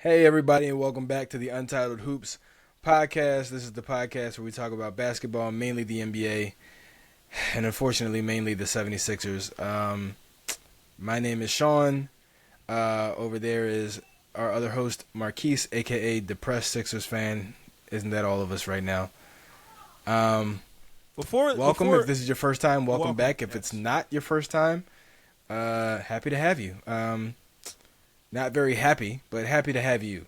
Hey, everybody, and welcome back to the Untitled Hoops podcast. This is the podcast where we talk about basketball, mainly the NBA, and unfortunately, mainly the 76ers. My name is Sean. Over there is our other host, Marquise, a.k.a. Depressed Sixers fan. Isn't that all of us right now? Welcome. If this is your first time, welcome back. If it's not your first time, happy to have you. Not very happy, but happy to have you.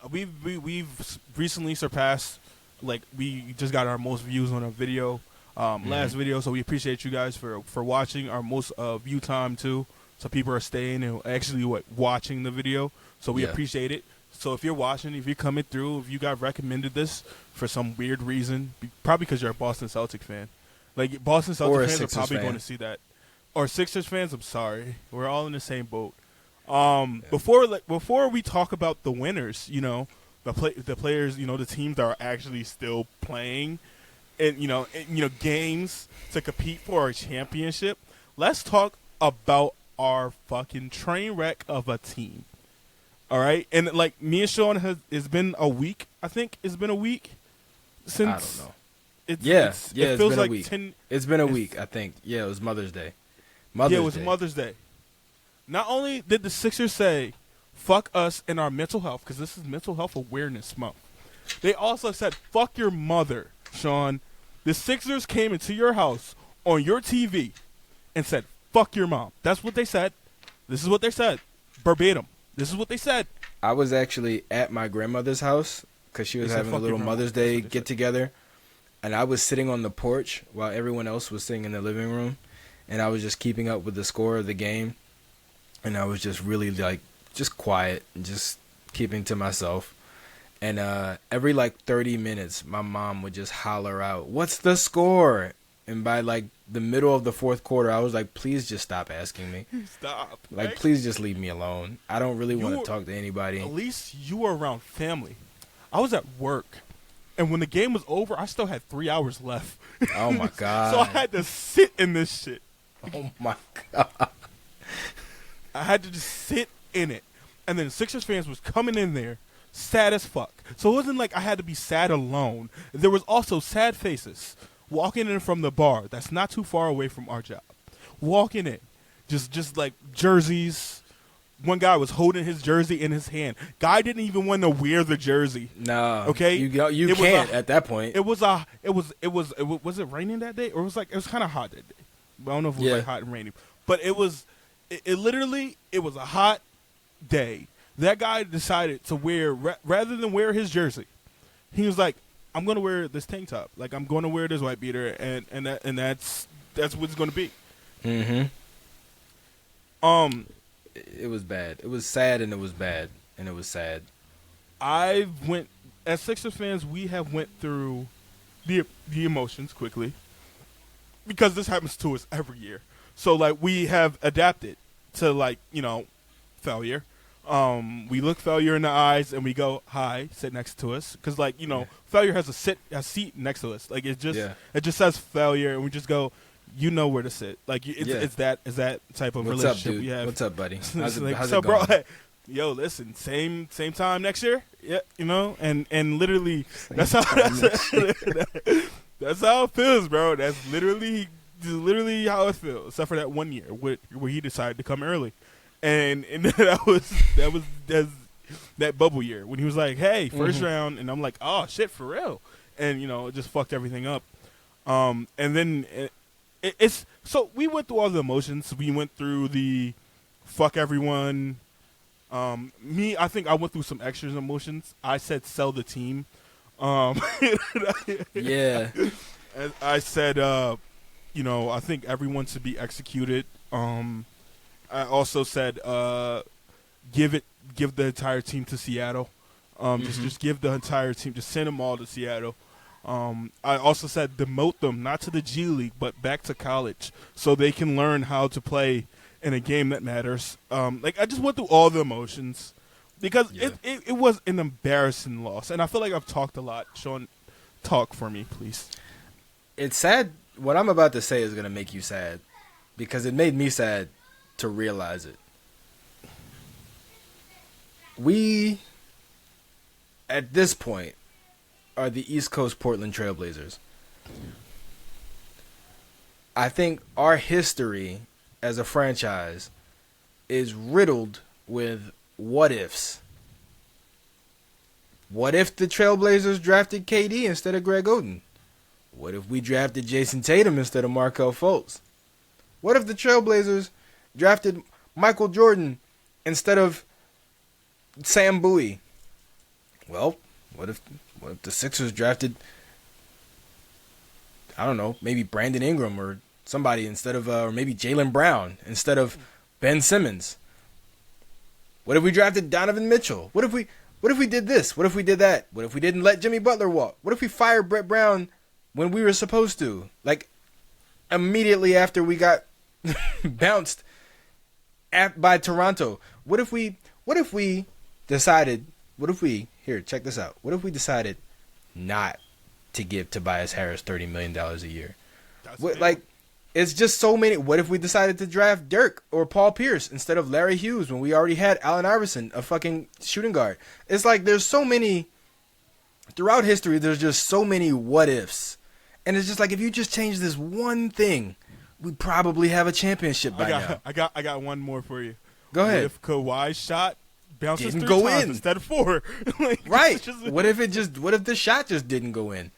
We've recently surpassed, we just got our most views on a video, last video. So we appreciate you guys for watching our most view time too. So people are staying and actually watching the video. So we appreciate it. So if you're watching, if you're coming through, if you got recommended this for some weird reason, probably because you're a Boston Celtic fan, like Boston Celtic fans are probably going to see that, or Sixers fans. I'm sorry, we're all in the same boat. Before we talk about the winners, the players, the teams that are actually still playing, and games to compete for a championship. Let's talk about our fucking train wreck of a team. All right, and like me and Sean it's been a week. I think it's been a week since. I don't know. It feels been like a week. 10. It's been a week, I think. Yeah, it was Mother's Day. It was Mother's Day. Not only did the Sixers say, fuck us and our mental health, because this is Mental Health Awareness Month, they also said, fuck your mother, Sean. The Sixers came into your house on your TV and said, fuck your mom. That's what they said. This is what they said. Verbatim. This is what they said. I was actually at my grandmother's house because she was having a little Mother's Day get-together, and I was sitting on the porch while everyone else was sitting in the living room, and I was just keeping up with the score of the game. And I was just really, just quiet and just keeping to myself. And every, 30 minutes, my mom would just holler out, "What's the score?" And by, the middle of the fourth quarter, I was like, please just stop asking me. Stop. Please just leave me alone. I don't really want to talk to anybody. At least you were around family. I was at work. And when the game was over, I still had 3 hours left. Oh, my God. So I had to sit in this shit. Oh, my God. I had to just sit in it. And then Sixers fans was coming in there sad as fuck. So it wasn't like I had to be sad alone. There was also sad faces walking in from the bar that's not too far away from our job. Walking in. Just like jerseys. One guy was holding his jersey in his hand. Guy didn't even want to wear the jersey. No. Okay? You can't at that point. Was it raining that day? Or it was kind of hot that day. I don't know if it was hot and rainy. But it was literally a hot day. That guy decided to wear, rather than wear his jersey, he was like, I'm going to wear this tank top. Like, I'm going to wear this white beater, and that's what it's going to be. Mm-hmm. It was bad. It was sad, and it was bad, and it was sad. As Sixers fans, we have went through the emotions quickly, because this happens to us every year. So, we have adapted to, failure. We look failure in the eyes and we go, hi, sit next to us. Because, failure has a seat next to us. It just says failure, and we just go, you know where to sit. It's that type of relationship we have. What's up, buddy? How's it going? Bro, yo, listen, same time next year? Yeah, and literally, that's how it feels, bro. That's literally how it feels, except for that 1 year where he decided to come early, and that was that bubble year when he was like, "Hey, first round," and I'm like, "Oh shit, for real," and it just fucked everything up. And then it's so we went through all the emotions. We went through the fuck everyone. I think I went through some extra emotions. I said sell the team. Yeah, I said. I think everyone should be executed. I also said, give the entire team to Seattle. Just give the entire team, just send them all to Seattle. I also said demote them, not to the G League, but back to college, so they can learn how to play in a game that matters. I just went through all the emotions because it was an embarrassing loss, and I feel like I've talked a lot. Sean, talk for me, please. It's sad. What I'm about to say is going to make you sad because it made me sad to realize it. We, at this point, are the East Coast Portland Trailblazers. I think our history as a franchise is riddled with what ifs. What if the Trailblazers drafted KD instead of Greg Oden? What if we drafted Jason Tatum instead of Markelle Fultz? What if the Trailblazers drafted Michael Jordan instead of Sam Bowie? Well, what if the Sixers drafted, I don't know, maybe Brandon Ingram or somebody instead of, or maybe Jaylen Brown instead of Ben Simmons? What if we drafted Donovan Mitchell? What if we did this? What if we did that? What if we didn't let Jimmy Butler walk? What if we fired Brett Brown when we were supposed to? Like, immediately after we got bounced by Toronto. What if we decided, here, check this out. What if we decided not to give Tobias Harris $30 million a year? It's just so many. What if we decided to draft Dirk or Paul Pierce instead of Larry Hughes when we already had Allen Iverson, a fucking shooting guard? It's like there's so many, throughout history, there's just so many what ifs. And it's just like, if you just change this one thing, we probably have a championship by now. I got one more for you. Go ahead. What if Kawhi's shot bounces didn't 3 go times in instead of 4? Right. What if the shot just didn't go in?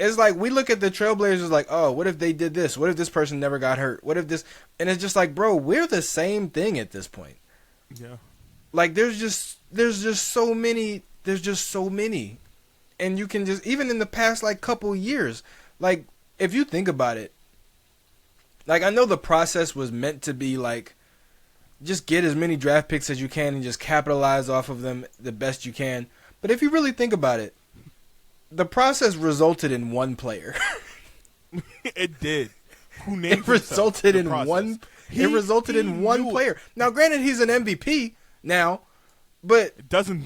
It's like, we look at the Trailblazers like, oh, what if they did this? What if this person never got hurt? What if this? And it's just like, bro, we're the same thing at this point. Yeah. Like, there's just so many. And you can just, even in the past, like, couple years, like, if you think about it, like, I know the process was meant to be, like, just get as many draft picks as you can and just capitalize off of them the best you can. But if you really think about it, the process resulted in one player. It did. Who named it resulted in one. It resulted in one player. Now, granted, he's an MVP now, but it doesn't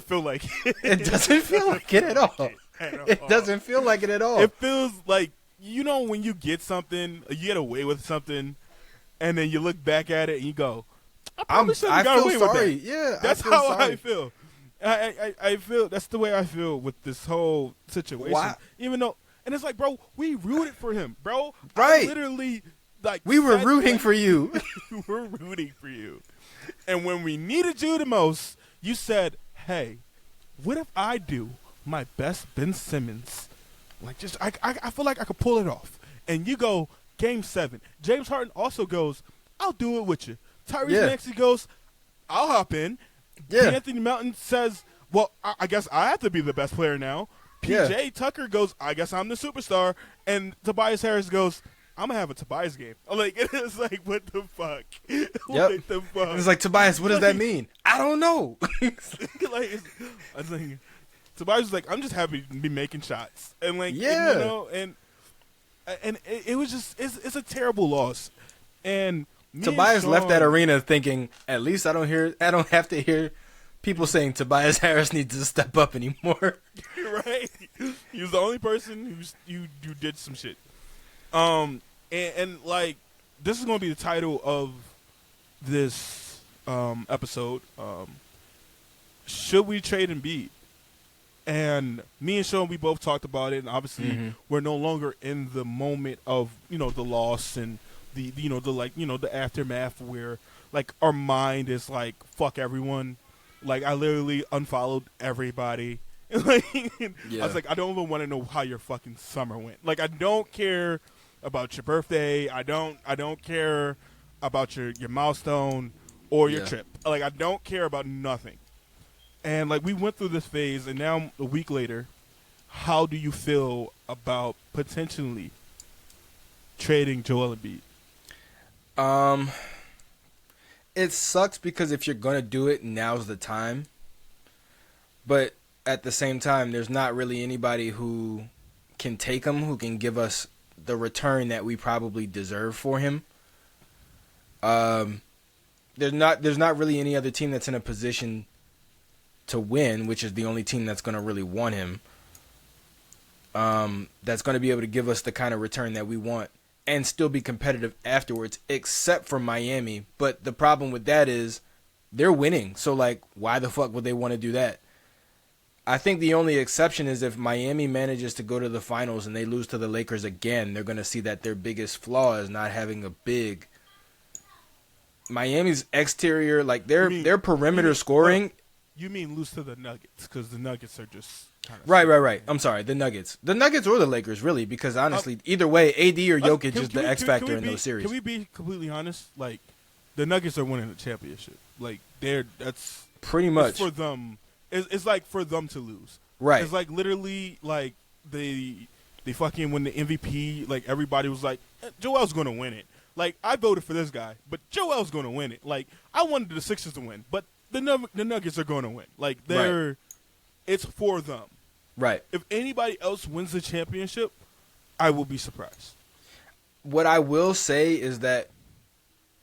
feel like it. It doesn't feel like it at all. It doesn't feel like it at all. It feels like, you know, when you get something, you get away with something, and then you look back at it and you go, I got away with that. Yeah, that's how I feel. I feel that's the way I feel with this whole situation. Why? Even though, and it's like, bro, we rooted for him, bro. Right. I literally, like, we were rooting for you. We're rooting for you. And when we needed you the most, you said, hey, what if I do my best Ben Simmons? Like, just, I feel like I could pull it off. And you go, Game 7. James Harden also goes, I'll do it with you. Tyrese Maxey goes, I'll hop in. Yeah. Anthony Melton says, well, I guess I have to be the best player now. PJ Tucker goes, I guess I'm the superstar. And Tobias Harris goes, I'm going to have a Tobias game. Like, it's like, what the fuck? What the fuck? It's like, Tobias, what does that mean? I don't know. I was like, Tobias was like, I'm just happy to be making shots. And, like, yeah. And, you know, and it was just, it's a terrible loss. And Tobias left that arena thinking, at least I don't have to hear people saying Tobias Harris needs to step up anymore. Right. He was the only person who did some shit. And like, this is going to be the title of this episode. Should we trade Embiid? And me and Sean, we both talked about it, and obviously we're no longer in the moment of, you know, the loss and the aftermath where, like, our mind is like, fuck everyone. Like, I literally unfollowed everybody. Like, I was like, I don't even want to know how your fucking summer went. Like, I don't care about your birthday. I don't care about your milestone or your trip. Like, I don't care about nothing. And, like, we went through this phase, and now a week later, how do you feel about potentially trading Joel Embiid? It sucks because if you're going to do it, now's the time. But at the same time, there's not really anybody who can take him, who can give us the return that we probably deserve for him. There's not really any other team that's in a position to win, which is the only team that's going to really want him. That's going to be able to give us the kind of return that we want and still be competitive afterwards, except for Miami. But the problem with that is they're winning. So, like, why the fuck would they want to do that? I think the only exception is if Miami manages to go to the finals and they lose to the Lakers again, they're going to see that their biggest flaw is not having a big. Miami's exterior, like their perimeter scoring. You mean lose to the Nuggets, because the Nuggets are just kind of right. I'm sorry, the Nuggets or the Lakers, really, because honestly, either way, AD or Jokic is the X factor in those series. Can we be completely honest? Like, the Nuggets are winning the championship. Like, that's pretty much for them. It's like for them to lose. Right. It's like literally like they fucking win the MVP. Like, everybody was like, Joel's going to win it. Like, I voted for this guy, but Joel's going to win it. Like, I wanted the Sixers to win, but the Nuggets are going to win. Like, it's for them. Right. If anybody else wins the championship, I will be surprised. What I will say is that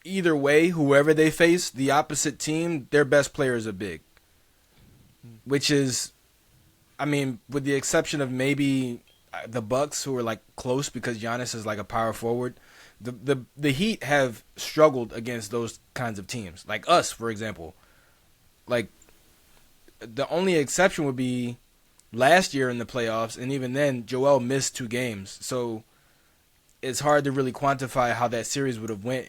either way, whoever they face, the opposite team, their best players are big. Which is, I mean, with the exception of maybe the Bucks, who are like close because Giannis is like a power forward. The Heat have struggled against those kinds of teams, like us, for example. Like, the only exception would be last year in the playoffs, and even then, Joel missed 2 games. So it's hard to really quantify how that series would have went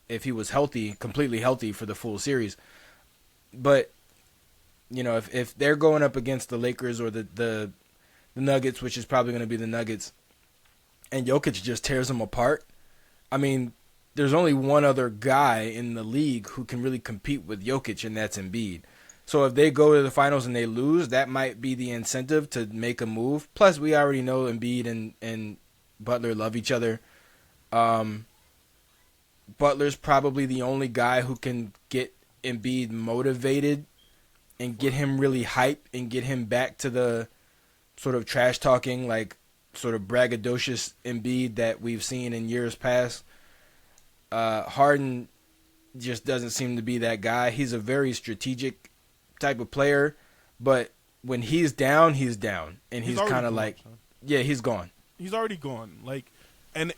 if he was healthy, completely healthy for the full series. But you know, if they're going up against the Lakers or the Nuggets, which is probably going to be the Nuggets, and Jokic just tears them apart, I mean, there's only one other guy in the league who can really compete with Jokic, and that's Embiid. So if they go to the finals and they lose, that might be the incentive to make a move. Plus, we already know Embiid and Butler love each other. Butler's probably the only guy who can get Embiid motivated and get him really hyped and get him back to the sort of trash-talking, like, sort of braggadocious Embiid that we've seen in years past. Harden just doesn't seem to be that guy. He's a very strategic type of player, but when he's down, and he's kind of like, he's gone. He's already gone. Like, and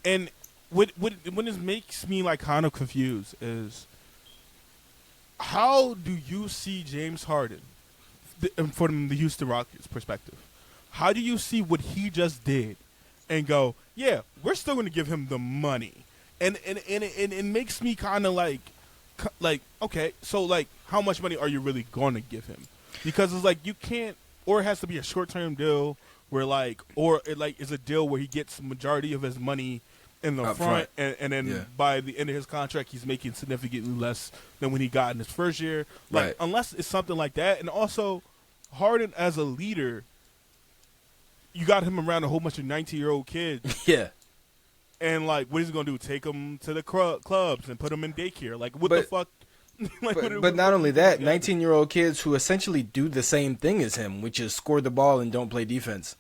what it makes me like kind of confused is, how do you see James Harden from the Houston Rockets perspective? How do you see what he just did and go, yeah, we're still going to give him the money? And it makes me kind of like, okay, so, like, how much money are you really going to give him? Because it's like, you can't, or it has to be a short-term deal where, like, or it, like, is a deal where he gets the majority of his money in the front. And then by the end of his contract, he's making significantly less than when he got in his first year. Like, unless it's something like that. And also, Harden as a leader, you got him around a whole bunch of 19-year-old kids. Yeah. And, like, what is he going to do? Take them to the clubs and put them in daycare? Like, what the fuck? Like, but not only that, 19-year-old kids who essentially do the same thing as him, which is score the ball and don't play defense.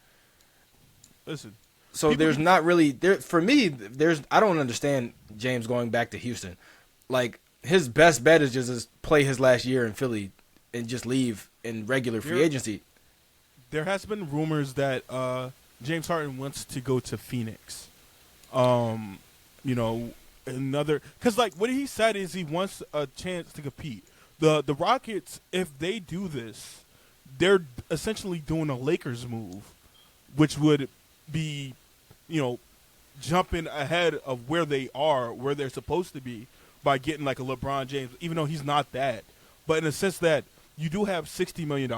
Listen. So there's not really there for me. I don't understand James going back to Houston. Like, his best bet is just play his last year in Philly and just leave in regular free agency. There has been rumors that James Harden wants to go to Phoenix. You know, because, like, what he said is he wants a chance to compete. The Rockets, if they do this, they're essentially doing a Lakers move, which would be, you know, jumping ahead of where they are, where they're supposed to be, by getting like a LeBron James, even though he's not that. But in the sense that you do have $60 million.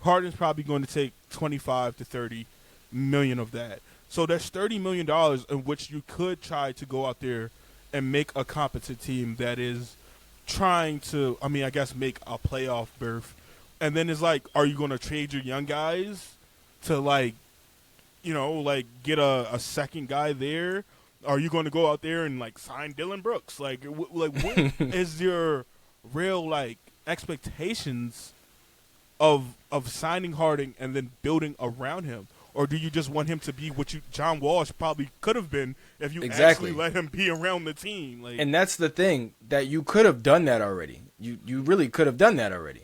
Harden's probably going to take 25 to 30 million of that. So there's $30 million in which you could try to go out there and make a competent team that is trying to, I mean, I guess make a playoff berth. And then it's like, are you going to trade your young guys to, like, you know, like, get a second guy there? Are you going to go out there and, like, sign Dylan Brooks? Like what is your real, like, expectations of signing Harden and then building around him? Or do you just want him to be what John Walsh probably could have been if you actually let him be around the team? Like, and that's the thing, that you could have done that already. You really could have done that already.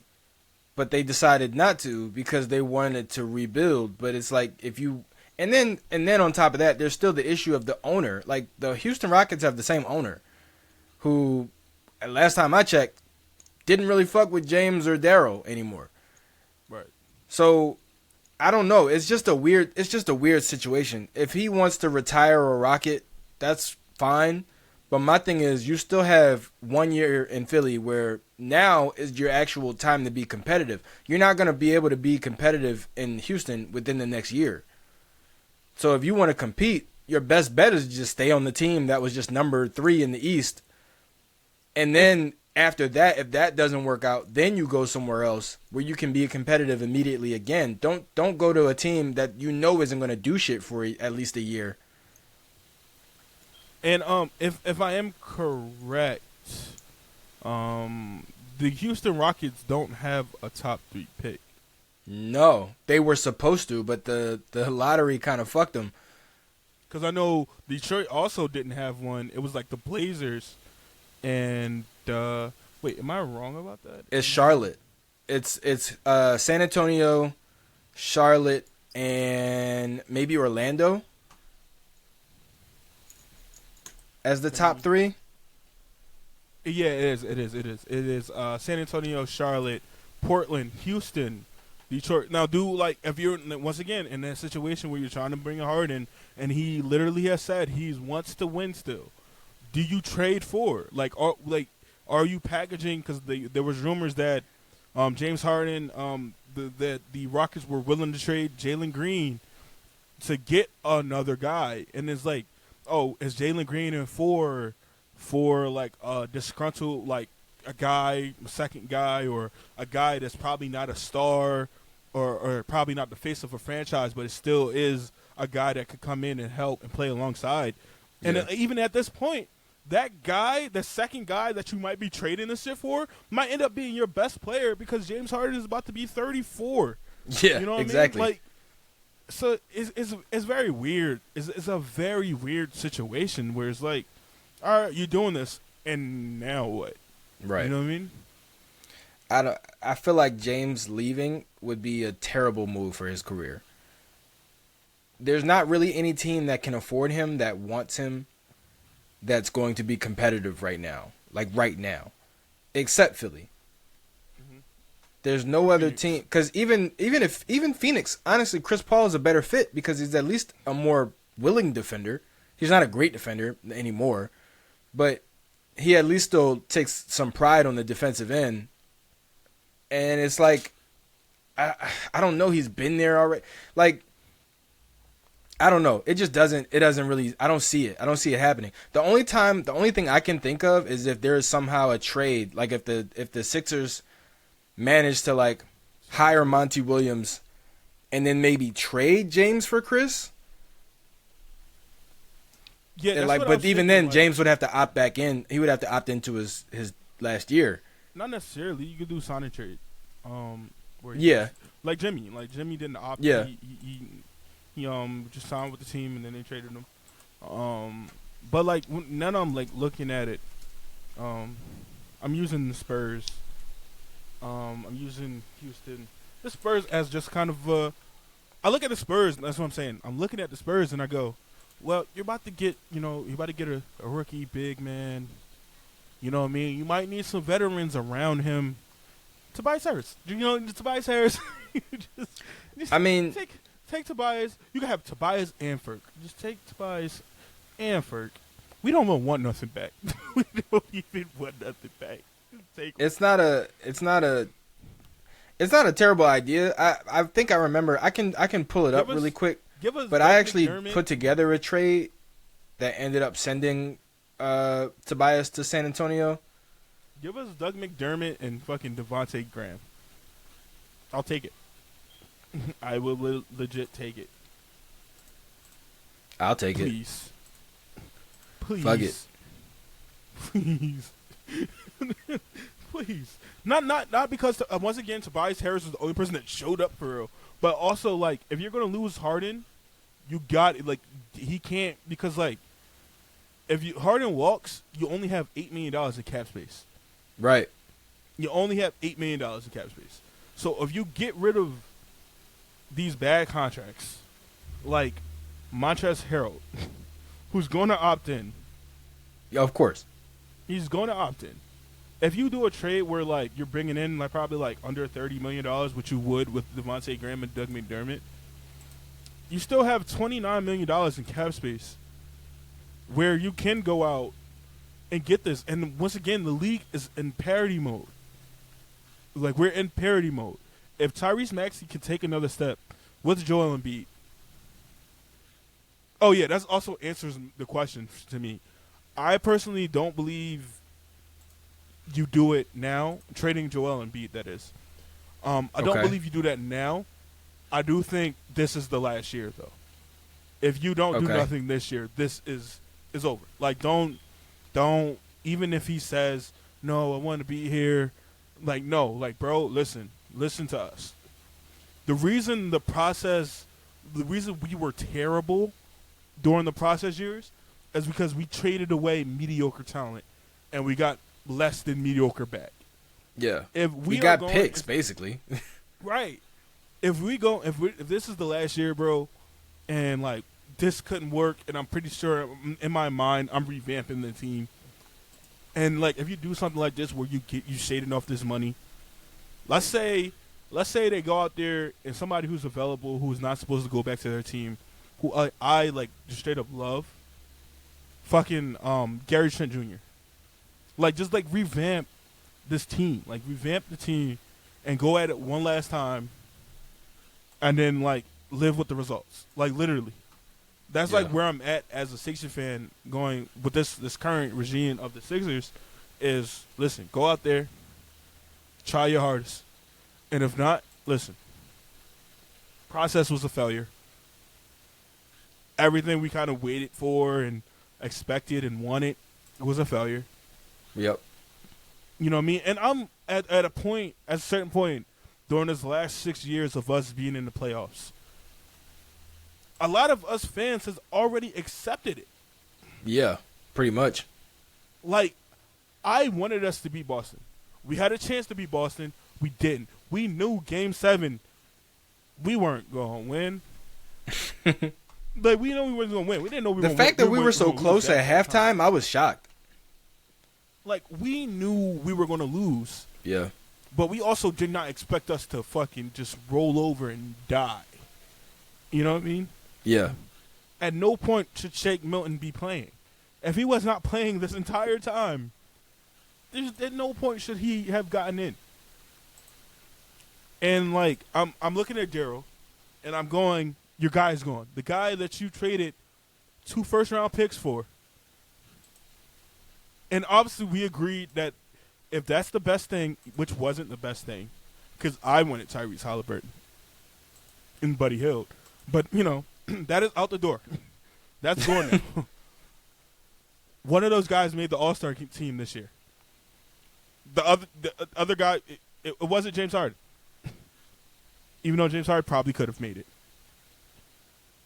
But they decided not to because they wanted to rebuild. But it's like, if you and then on top of that, there's still the issue of the owner. Like, the Houston Rockets have the same owner, who, last time I checked, didn't really fuck with James or Daryl anymore. Right. So I don't know. It's just a weird situation. If he wants to retire or Rocket, that's fine. But my thing is, you still have 1 year in Philly where now is your actual time to be competitive. You're not going to be able to be competitive in Houston within the next year. So if you want to compete, your best bet is to just stay on the team that was just number 3 in the East. And then after that, if that doesn't work out, then you go somewhere else where you can be competitive immediately again. Don't go to a team that you know isn't going to do shit for at least a year. And if I am correct, the Houston Rockets don't have a top 3 pick. No, they were supposed to, but the lottery kind of fucked them. Because I know Detroit also didn't have one. It was like the Blazers and wait, am I wrong about that? It's Charlotte. It's San Antonio, Charlotte, and maybe Orlando as the top 3. Yeah, it is. San Antonio, Charlotte, Portland, Houston, Detroit. Now, if you're once again in that situation where you're trying to bring a Harden, and he literally has said he wants to win still, do you trade for are you packaging? Because there was rumors that James Harden, that the Rockets were willing to trade Jalen Green to get another guy, and it's like, oh, is Jalen Green in for like a disgruntled, like a second guy, or a guy that's probably not a star, or probably not the face of a franchise, but it still is a guy that could come in and help and play alongside. And even at this point, that guy, the second guy that you might be trading this shit for, might end up being your best player because James Harden is about to be 34. Yeah, you know what exactly. I mean? Like, so it's very weird. It's a very weird situation where it's like, all right, you're doing this, and now what? Right. You know what I mean? I feel like James leaving would be a terrible move for his career. There's not really any team that can afford him, that wants him, that's going to be competitive right now. Like right now. Except Philly. Mm-hmm. There's no other team. Because even Phoenix, honestly, Chris Paul is a better fit because he's at least a more willing defender. He's not a great defender anymore. But he at least still takes some pride on the defensive end. And it's like, I don't know. He's been there already. Like, I don't know. It doesn't really, I don't see it. I don't see it happening. The only thing I can think of is if there is somehow a trade, like if the Sixers manage to like hire Monty Williams and then maybe trade James for Chris. Yeah, and like, but even then, James would have to opt back in. He would have to opt into his last year. Not necessarily. You could do sign and trade. Like Jimmy. Like Jimmy didn't opt. Yeah. He just signed with the team and then they traded him. But like now I'm like looking at it. I'm using the Spurs. I'm using Houston. The Spurs as just kind of I look at the Spurs. That's what I'm saying. I'm looking at the Spurs and I go, well, you're about to get a rookie big man. You know what I mean? You might need some veterans around him. Tobias Harris. Tobias Harris. Take Tobias. You can have Tobias and Ferg. Just take Tobias and Ferg. We don't even want nothing back. We don't even want nothing back. It's not a terrible idea. I think I remember. I can pull it up really quick. But I actually put together a trade that ended up sending Tobias to San Antonio. Give us Doug McDermott and fucking Devontae Graham. I'll take it. I will legit take it. I'll take Please. Please. Fuck it. Please. Please. Not because once again Tobias Harris was the only person that showed up for real, but also like if you're gonna lose Harden, you got like he can't because like if Harden walks, you only have $8 million in cap space. Right. You only have $8 million in cap space. So if you get rid of these bad contracts, like Montrezl Harrell, who's going to opt in. Yeah, of course. He's going to opt in. if you do a trade where like you're bringing in like probably like under $30 million, which you would with Devontae Graham and Doug McDermott, you still have $29 million in cap space where you can go out and get this. And once again, the league is in parity mode. Like, we're in parity mode. If Tyrese Maxey can take another step with Joel Embiid. Oh, yeah, that also answers the question to me. I personally don't believe you do it now, trading Joel Embiid, that is. I don't believe you do that now. I do think this is the last year, though. If you don't do nothing this year, this is over. Like, don't, even if he says, no, I want to be here, like, no. Like, bro, listen to us. The reason we were terrible during the process years is because we traded away mediocre talent and we got less than mediocre back. Yeah. If we got picks, basically. Right. If this is the last year, bro, and like this couldn't work, and I'm pretty sure in my mind I'm revamping the team. And like if you do something like this where you shading off this money, let's say they go out there and somebody who's available who's not supposed to go back to their team, who I like just straight up love, fucking Gary Trent Jr. Like just like revamp this team, like revamp the team, and go at it one last time, and then like live with the results. Like literally, that's like where I'm at as a Sixers fan going with this current regime of the Sixers. Is listen, go out there, try your hardest, and if not, listen. Process was a failure. Everything we kind of waited for and expected and wanted was a failure. Yep. You know what I mean? And I'm at a certain point during this last 6 years of us being in the playoffs, a lot of us fans has already accepted it. Yeah, pretty much. Like, I wanted us to beat Boston. We had a chance to beat Boston. We didn't. We knew Game 7 we weren't going to win. Like, we know we weren't going to win. We didn't know we were going to win. The fact that we were so close at halftime, I was shocked. Like, we knew we were going to lose. Yeah. But we also did not expect us to fucking just roll over and die. You know what I mean? Yeah. At no point should Shake Milton be playing. If he was not playing this entire time, at no point should he have gotten in. And, like, I'm looking at Daryl, and I'm going, your guy's gone. The guy that you traded 2 first-round picks for. And obviously we agreed that if that's the best thing, which wasn't the best thing, because I wanted Tyrese Halliburton and Buddy Hield. But, you know, that is out the door. That's gone now. One of those guys made the All-Star team this year. The other guy, it wasn't James Harden. Even though James Harden probably could have made it.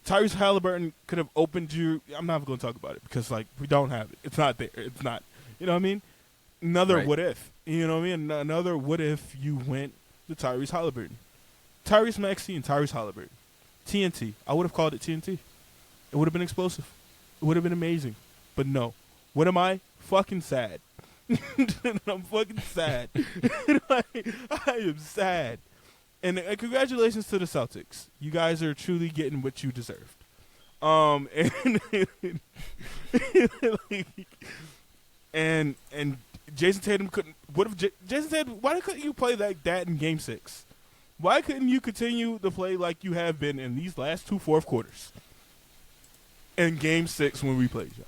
Tyrese Halliburton could have opened you. I'm not going to talk about it because, like, we don't have it. It's not there. It's not. You know what I mean? Another what if. You know what I mean? Another what if you went to Tyrese Halliburton. Tyrese Maxey and Tyrese Halliburton. TNT. I would have called it TNT. It would have been explosive. It would have been amazing. But no. What am I? Fucking sad. I'm fucking sad. Like, I am sad. And congratulations to the Celtics. You guys are truly getting what you deserved. And Jason Tatum couldn't. What if Jason Tatum? Why couldn't you play like that in Game 6? Why couldn't you continue to play like you have been in these last 2 fourth quarters? In Game 6 when we played you,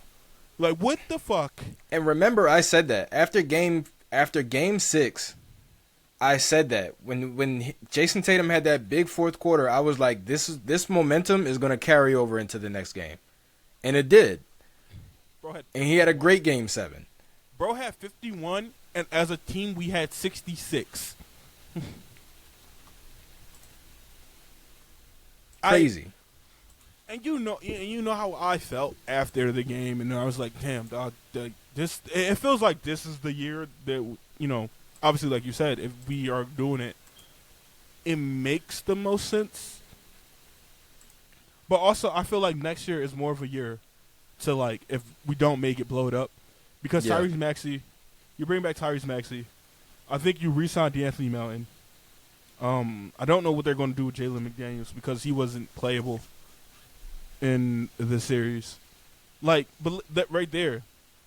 like what the fuck? And remember, I said that after Game 6. I said that when Jason Tatum had that big fourth quarter, I was like, this momentum is going to carry over into the next game, and it did. And he had a great Game 7. Bro had 51, and as a team, we had 66. Crazy. And you know how I felt after the game, and I was like, damn, dog, this. It feels like this is the year that Obviously, like you said, if we are doing it, it makes the most sense. But also, I feel like next year is more of a year to, like, if we don't make it, blow it up. Because Tyrese Maxey, You bring back Tyrese Maxey. I think you re-sign DeAnthony Melton. I don't know what they're going to do with Jalen McDaniels because he wasn't playable in the series. Like, but that right there,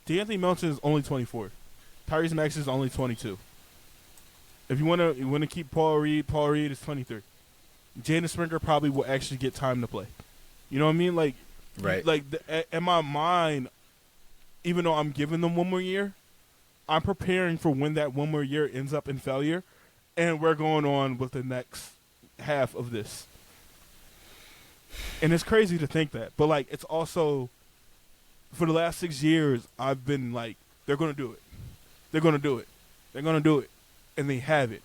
DeAnthony Melton is only 24. Tyrese Maxey is only 22. If you want to keep Paul Reed is 23. Jaden Springer probably will actually get time to play. You know what I mean? Like, right. Like in my mind, even though I'm giving them one more year, I'm preparing for when that one more year ends up in failure, and we're going on with the next half of this. And it's crazy to think that, but like, it's also for the last 6 years I've been like, they're gonna do it, they're gonna do it, they're gonna do it, and they have it.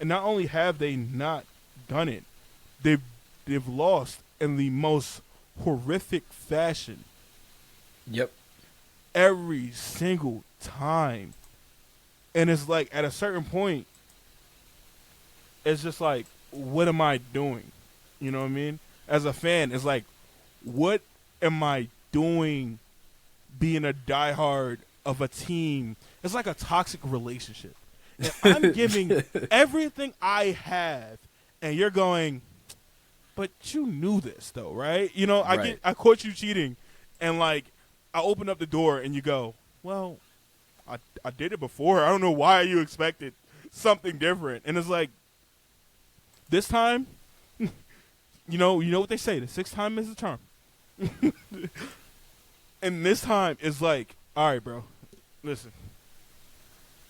And not only have they not done it, they've lost in the most horrific fashion. Yep. Every single time. And it's like, at a certain point, it's just like, what am I doing? You know what I mean? As a fan, it's like, what am I doing being a diehard of a team? It's like a toxic relationship. And I'm giving everything I have, and you're going, but you knew this, though, right? You know, I caught you cheating, and like, I open up the door, and you go, well, I did it before. I don't know why you expected something different. And it's like, this time, you know what they say, the sixth time is the charm. And this time is like, all right, bro, listen,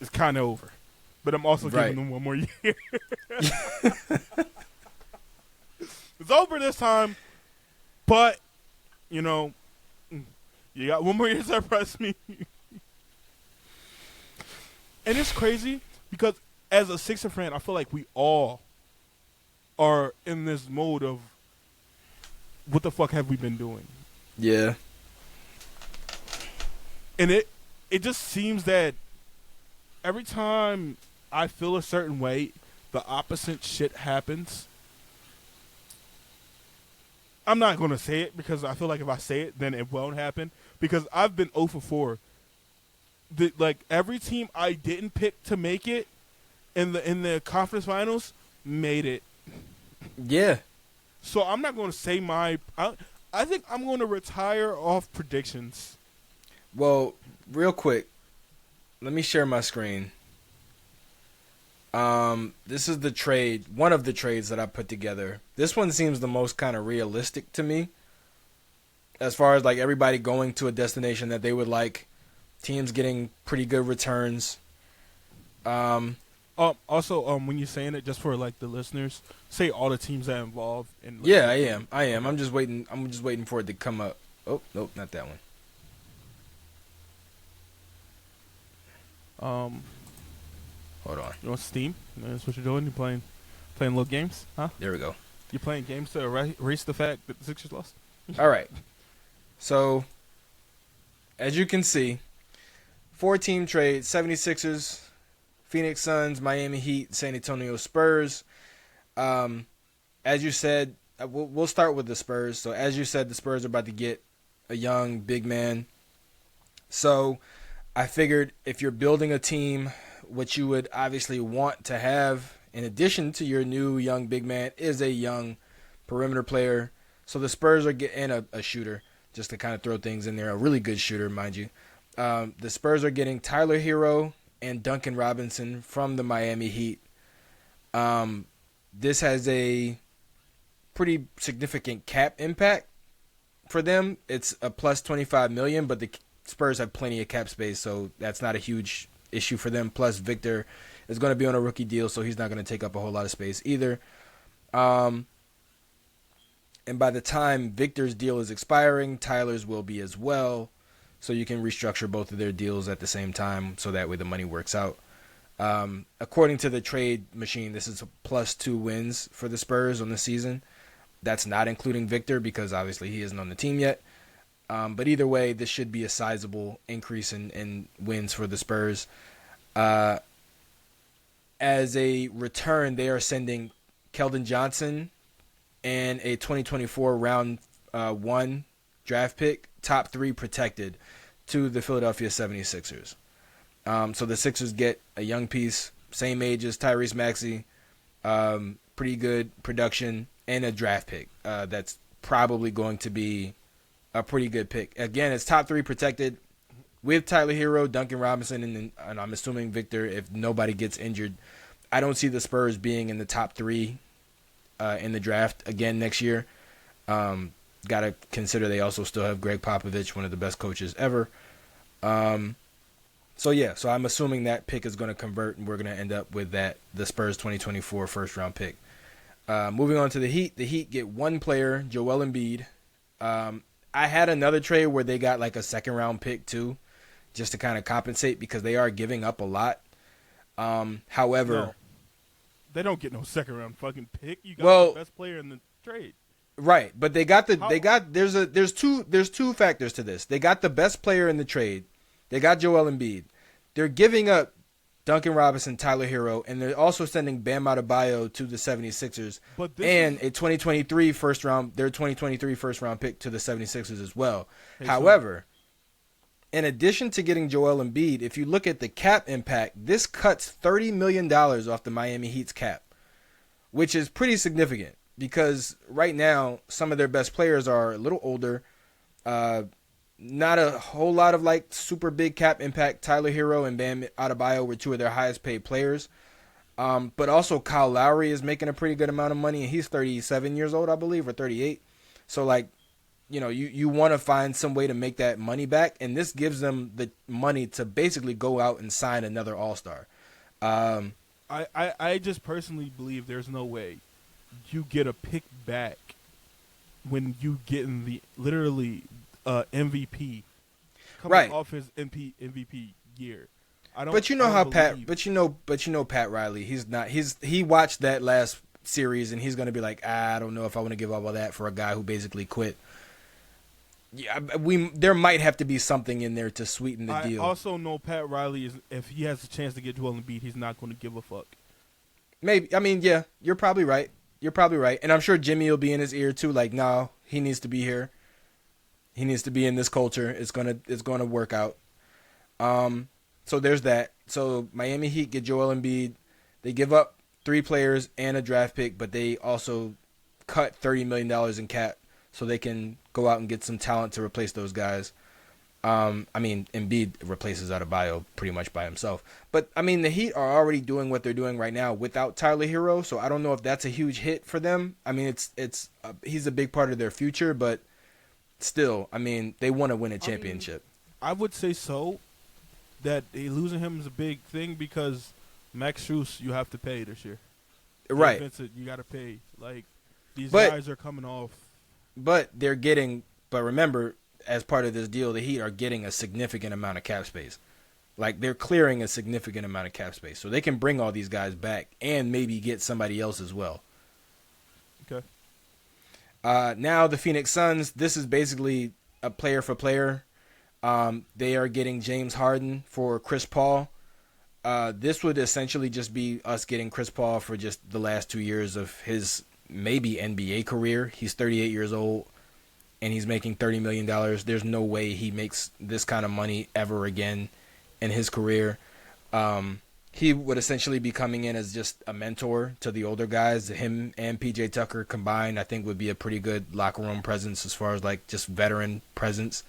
it's kind of over. But I'm also giving them one more year. It's over this time, but, you know, you got one more year to impress me. And it's crazy because as a Sixer fan, I feel like we all are in this mode of, what the fuck have we been doing? Yeah. And it just seems that every time I feel a certain way, the opposite shit happens. I'm not going to say it because I feel like if I say it, then it won't happen. Because I've been 0 for 4. Like, every team I didn't pick to make it in the conference finals made it. Yeah. So I'm not going to say I think I'm going to retire off predictions. Well, real quick, let me share my screen. This is the trade, one of the trades that I put together. This one seems the most kind of realistic to me, as far as like everybody going to a destination that they would like, teams getting pretty good returns. Also, when you're saying it, just for like the listeners, say all the teams that are involved. And like, yeah, I am. I'm just waiting for it to come up. Oh, nope, not that one. Hold on. You want Steam? That's what you're doing. You're playing little games, huh? There we go. You're playing games to erase the fact that the Sixers lost. All right. So, as you can see, 4-team trade: 76ers, Phoenix Suns, Miami Heat, San Antonio Spurs. As you said, we'll start with the Spurs. So, as you said, the Spurs are about to get a young big man. So, I figured if you're building a team, what you would obviously want to have, in addition to your new young big man, is a young perimeter player. So the Spurs are getting a shooter, just to kind of throw things in there, a really good shooter, mind you. The Spurs are getting Tyler Hero and Duncan Robinson from the Miami Heat. This has a pretty significant cap impact for them. It's a plus $25 million, but the Spurs have plenty of cap space, so that's not a huge issue for them. Plus, Victor is going to be on a rookie deal, so he's not going to take up a whole lot of space either. And by the time Victor's deal is expiring, Tyler's will be as well, so you can restructure both of their deals at the same time, so that way the money works out. According to the trade machine, this is a plus 2 wins for the Spurs on the season. That's not including Victor because obviously he isn't on the team yet. But either way, this should be a sizable increase in wins for the Spurs. As a return, they are sending Keldon Johnson and a 2024 round 1 draft pick, top 3 protected, to the Philadelphia 76ers. So the Sixers get a young piece, same age as Tyrese Maxey, pretty good production, and a draft pick. That's probably going to be a pretty good pick. Again, it's top 3 protected with Tyler Hero, Duncan Robinson, and I'm assuming Victor, if nobody gets injured. I don't see the Spurs being in the top 3 in the draft again next year. Got to consider they also still have Greg Popovich, one of the best coaches ever. So I'm assuming that pick is going to convert, and we're going to end up with the Spurs 2024 first-round pick. Moving on to the Heat. The Heat get one player, Joel Embiid. I had another trade where they got like a second-round pick too, just to kind of compensate because they are giving up a lot. However, no, they don't get no second-round fucking pick. You got the best player in the trade. Right, but there's two factors to this. They got the best player in the trade. They got Joel Embiid. They're giving up Duncan Robinson, Tyler Hero, and they're also sending Bam Adebayo to the 76ers and a 2023 first round pick to the 76ers as well. However, in addition to getting Joel Embiid, if you look at the cap impact, this cuts $30 million off the Miami Heat's cap, which is pretty significant because right now some of their best players are a little older. Not a whole lot of like super big cap impact. Tyler Hero and Bam Adebayo were 2 of their highest paid players. But also Kyle Lowry is making a pretty good amount of money, and he's 37 years old, I believe, or 38. So like, you want to find some way to make that money back, and this gives them the money to basically go out and sign another All-Star. I just personally believe there's no way you get a pick back when you get in the literally MVP coming off his MVP year. Pat Riley, he watched that last series and he's going to be like, I don't know if I want to give up all that for a guy who basically quit. Yeah, there might have to be something in there to sweeten the deal. I also know Pat Riley if he has a chance to get Joel Embiid, he's not going to give a fuck. Maybe. I mean, yeah, you're probably right. And I'm sure Jimmy will be in his ear too, like, no, he needs to be here. He needs to be in this culture. It's gonna work out. So there's that. So Miami Heat get Joel Embiid. They give up 3 players and a draft pick, but they also cut $30 million in cap so they can go out and get some talent to replace those guys. Embiid replaces Adebayo pretty much by himself. But, the Heat are already doing what they're doing right now without Tyler Hero, so I don't know if that's a huge hit for them. He's a big part of their future, but still, they want to win a championship. I would say so. That losing him is a big thing because Max Strus, you have to pay this year. Right. Vincent, you got to pay. Like, these guys are coming off. But remember, as part of this deal, the Heat are getting a significant amount of cap space. Like, they're clearing a significant amount of cap space. So they can bring all these guys back and maybe get somebody else as well. Okay. Now the Phoenix Suns, this is basically a player for player. They are getting James Harden for Chris Paul. This would essentially just be us getting Chris Paul for just the last 2 years of his maybe NBA career. He's 38 years old, and he's making $30 million. There's no way he makes this kind of money ever again in his career. He would essentially be coming in as just a mentor to the older guys. Him and PJ Tucker combined, I think, would be a pretty good locker room presence as far as like just veteran presence.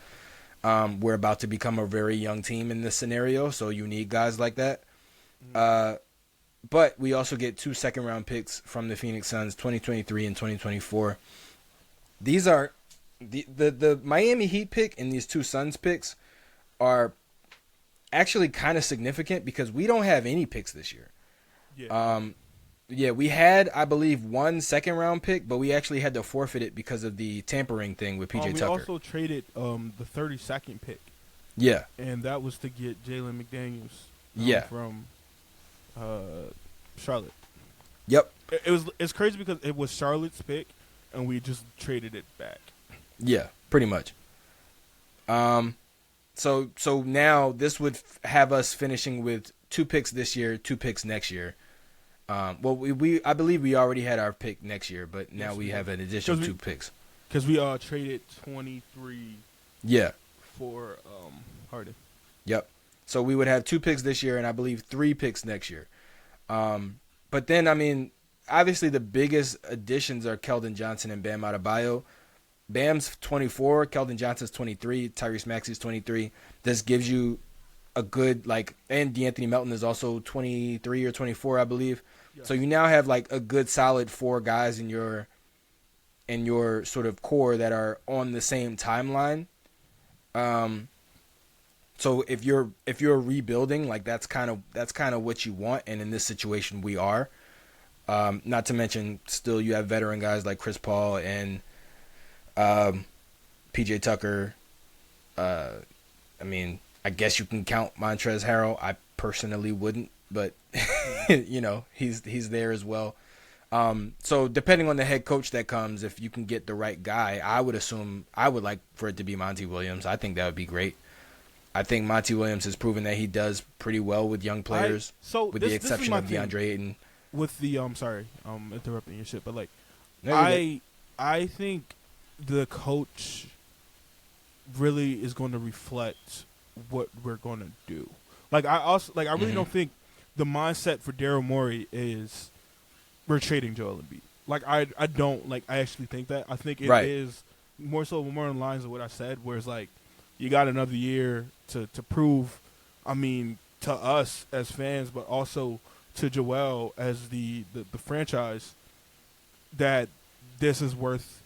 We're about to become a very young team in this scenario, so you need guys like that. But we also get 2 second-round picks from the Phoenix Suns, 2023 and 2024. These are the Miami Heat pick and these 2 Suns picks are actually kind of significant because we don't have any picks this year. Yeah. We had, I believe, 1 second-round pick, but we actually had to forfeit it because of the tampering thing with PJ Tucker. We also traded the 32nd pick. Yeah. And that was to get Jalen McDaniels from Charlotte. Yep. It's crazy because it was Charlotte's pick, and we just traded it back. Yeah, pretty much. So now this would have us finishing with 2 picks this year, 2 picks next year. I believe we already had our pick next year, but now we have an additional 2 picks. Because we traded 23 Yeah. for Harden. Yep. So we would have 2 picks this year and I believe 3 picks next year. But then, I mean, obviously the biggest additions are Keldon Johnson and Bam Adebayo. Bam's 24, Keldon Johnson's 23, Tyrese Maxey's 23. This gives you a good, like, and DeAnthony Melton is also 23 or 24, I believe. Yes. So you now have like a good solid 4 guys in your sort of core that are on the same timeline. So if you're rebuilding, like that's kind of what you want, and in this situation we are. Not to mention, still you have veteran guys like Chris Paul and PJ Tucker. I mean, I guess you can count Montrezl Harrell. I personally wouldn't, but you know, he's there as well. So depending on the head coach that comes, if you can get the right guy, I would like for it to be Monty Williams. I think that would be great. I think Monty Williams has proven that he does pretty well with young players, with the exception of DeAndre Ayton. With the sorry, interrupting your shit, but like, I think the coach really is going to reflect what we're going to do. Like I really don't think the mindset for Daryl Morey is we're trading Joel Embiid. Like I don't like. I actually think that. I think it is more in lines of what I said, where it's like you got another year to prove. I mean, to us as fans, but also to Joel as the franchise, that this is worth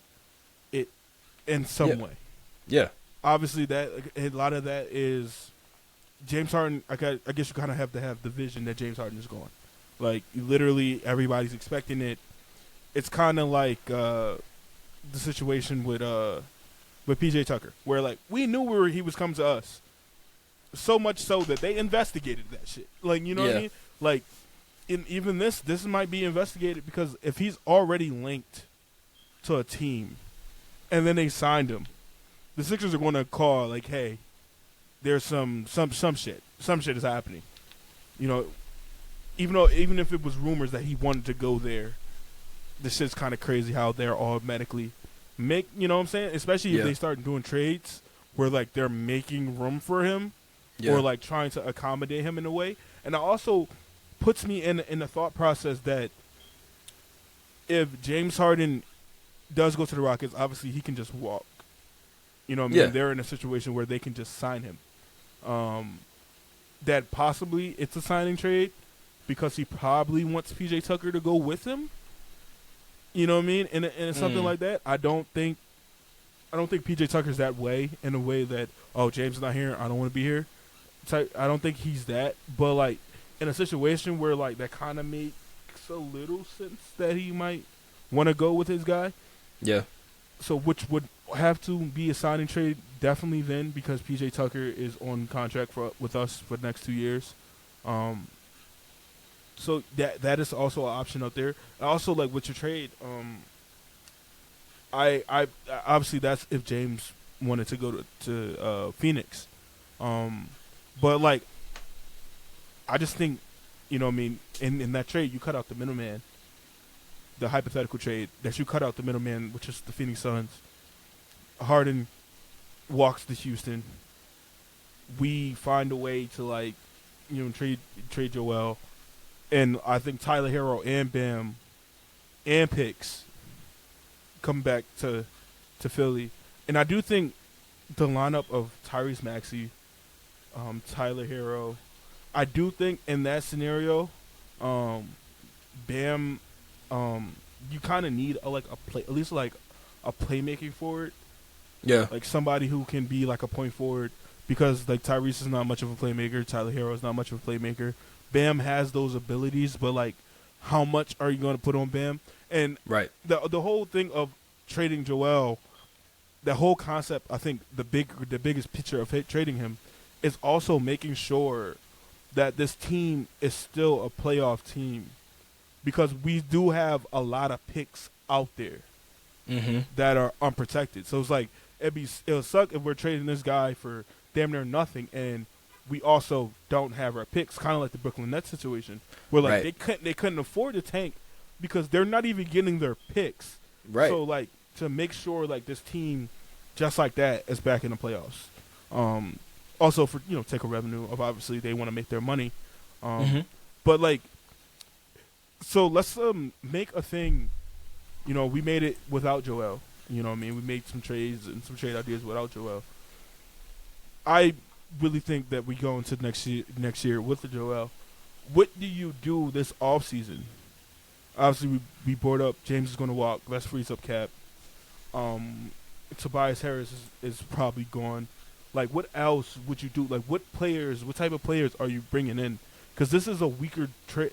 it in some way. Yeah. Obviously, that a lot of that is James Harden. I guess you kind of have to have the vision that James Harden is going. Like, literally, everybody's expecting it. It's kind of like the situation with PJ Tucker, where like we knew he was coming to us, so much so that they investigated that shit. Like, you know what I mean? Like, even this might be investigated, because if he's already linked to a team, and then they signed him, the Sixers are going to call like, hey, there's some shit is happening. You know, even if it was rumors that he wanted to go there, this shit's kind of crazy how they're automatically you know what I'm saying? Especially if they start doing trades where like they're making room for him or like trying to accommodate him in a way. And it also puts me in the thought process that if James Harden does go to the Rockets, obviously he can just walk. You know what I mean? They're in a situation where they can just sign him. That possibly it's a signing trade because he probably wants PJ Tucker to go with him. You know what I mean? And something like that. I don't think PJ Tucker's that way, in a way that, oh, James is not here, I don't want to be here. I don't think he's that. But like in a situation where like that kind of makes a little sense that he might want to go with his guy. Yeah. So which would have to be a signing trade definitely then, because PJ Tucker is on contract with us for the next 2 years. So that is also an option out there. Also, like with your trade, I obviously that's if James wanted to go to Phoenix, but like I just think, you know what I mean, in that trade you cut out the middleman. The hypothetical trade that you cut out the middleman, which is the Phoenix Suns. Harden walks to Houston. We find a way to like, you know, trade Joel, and I think Tyler Hero and Bam and picks come back to Philly, and I do think the lineup of Tyrese Maxey, Tyler Hero, I do think in that scenario, Bam. You kind of need at least a playmaking forward. Yeah. Like somebody who can be like a point forward, because like Tyrese is not much of a playmaker. Tyler Hero is not much of a playmaker. Bam has those abilities, but like how much are you going to put on Bam? And the whole thing of trading Joel, the whole concept, I think the biggest picture of trading him is also making sure that this team is still a playoff team. Because we do have a lot of picks out there that are unprotected. So it's like it'll suck if we're trading this guy for damn near nothing, and we also don't have our picks. Kind of like the Brooklyn Nets situation, where like they couldn't afford to tank because they're not even getting their picks. Right. So like to make sure like this team, just like that, is back in the playoffs. Also for take a revenue of obviously they want to make their money, Mm-hmm. but like so let's make a thing. We made it without Joel. You know what I mean? We made some trades and some trade ideas without Joel. I really think that we go into next year with the Joel. What do you do this offseason? Obviously, we brought up James is going to walk. That frees up cap. Tobias Harris is probably gone. Like, what else would you do? Like, what type of players are you bringing in? Because this is a weaker free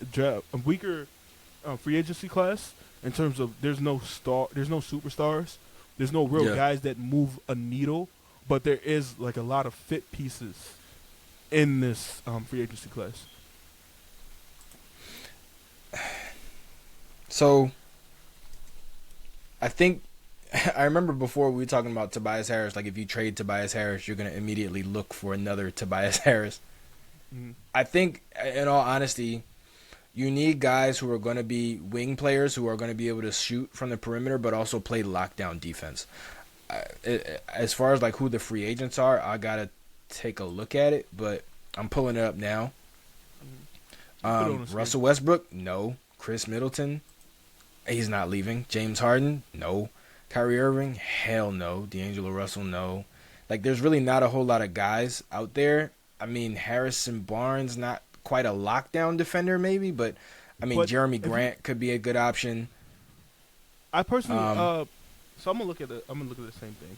agency class in terms of there's no superstars, there's no real guys that move a needle, but there is like a lot of fit pieces in this free agency class. So, I think I remember before we were talking about Tobias Harris. Like, if you trade Tobias Harris, you're going to immediately look for another Tobias Harris. Mm-hmm. I think, in all honesty, you need guys who are going to be wing players who are going to be able to shoot from the perimeter, but also play lockdown defense. As far as like who the free agents are, I gotta take a look at it, but I'm pulling it up now. Russell Westbrook, no. Chris Middleton, he's not leaving. James Harden, no. Kyrie Irving, hell no. D'Angelo Russell, no. Like, there's really not a whole lot of guys out there. I mean, Harrison Barnes, not quite a lockdown defender, maybe, but I mean, Jeremy Grant could be a good option. I personally, so I'm gonna look at the same thing,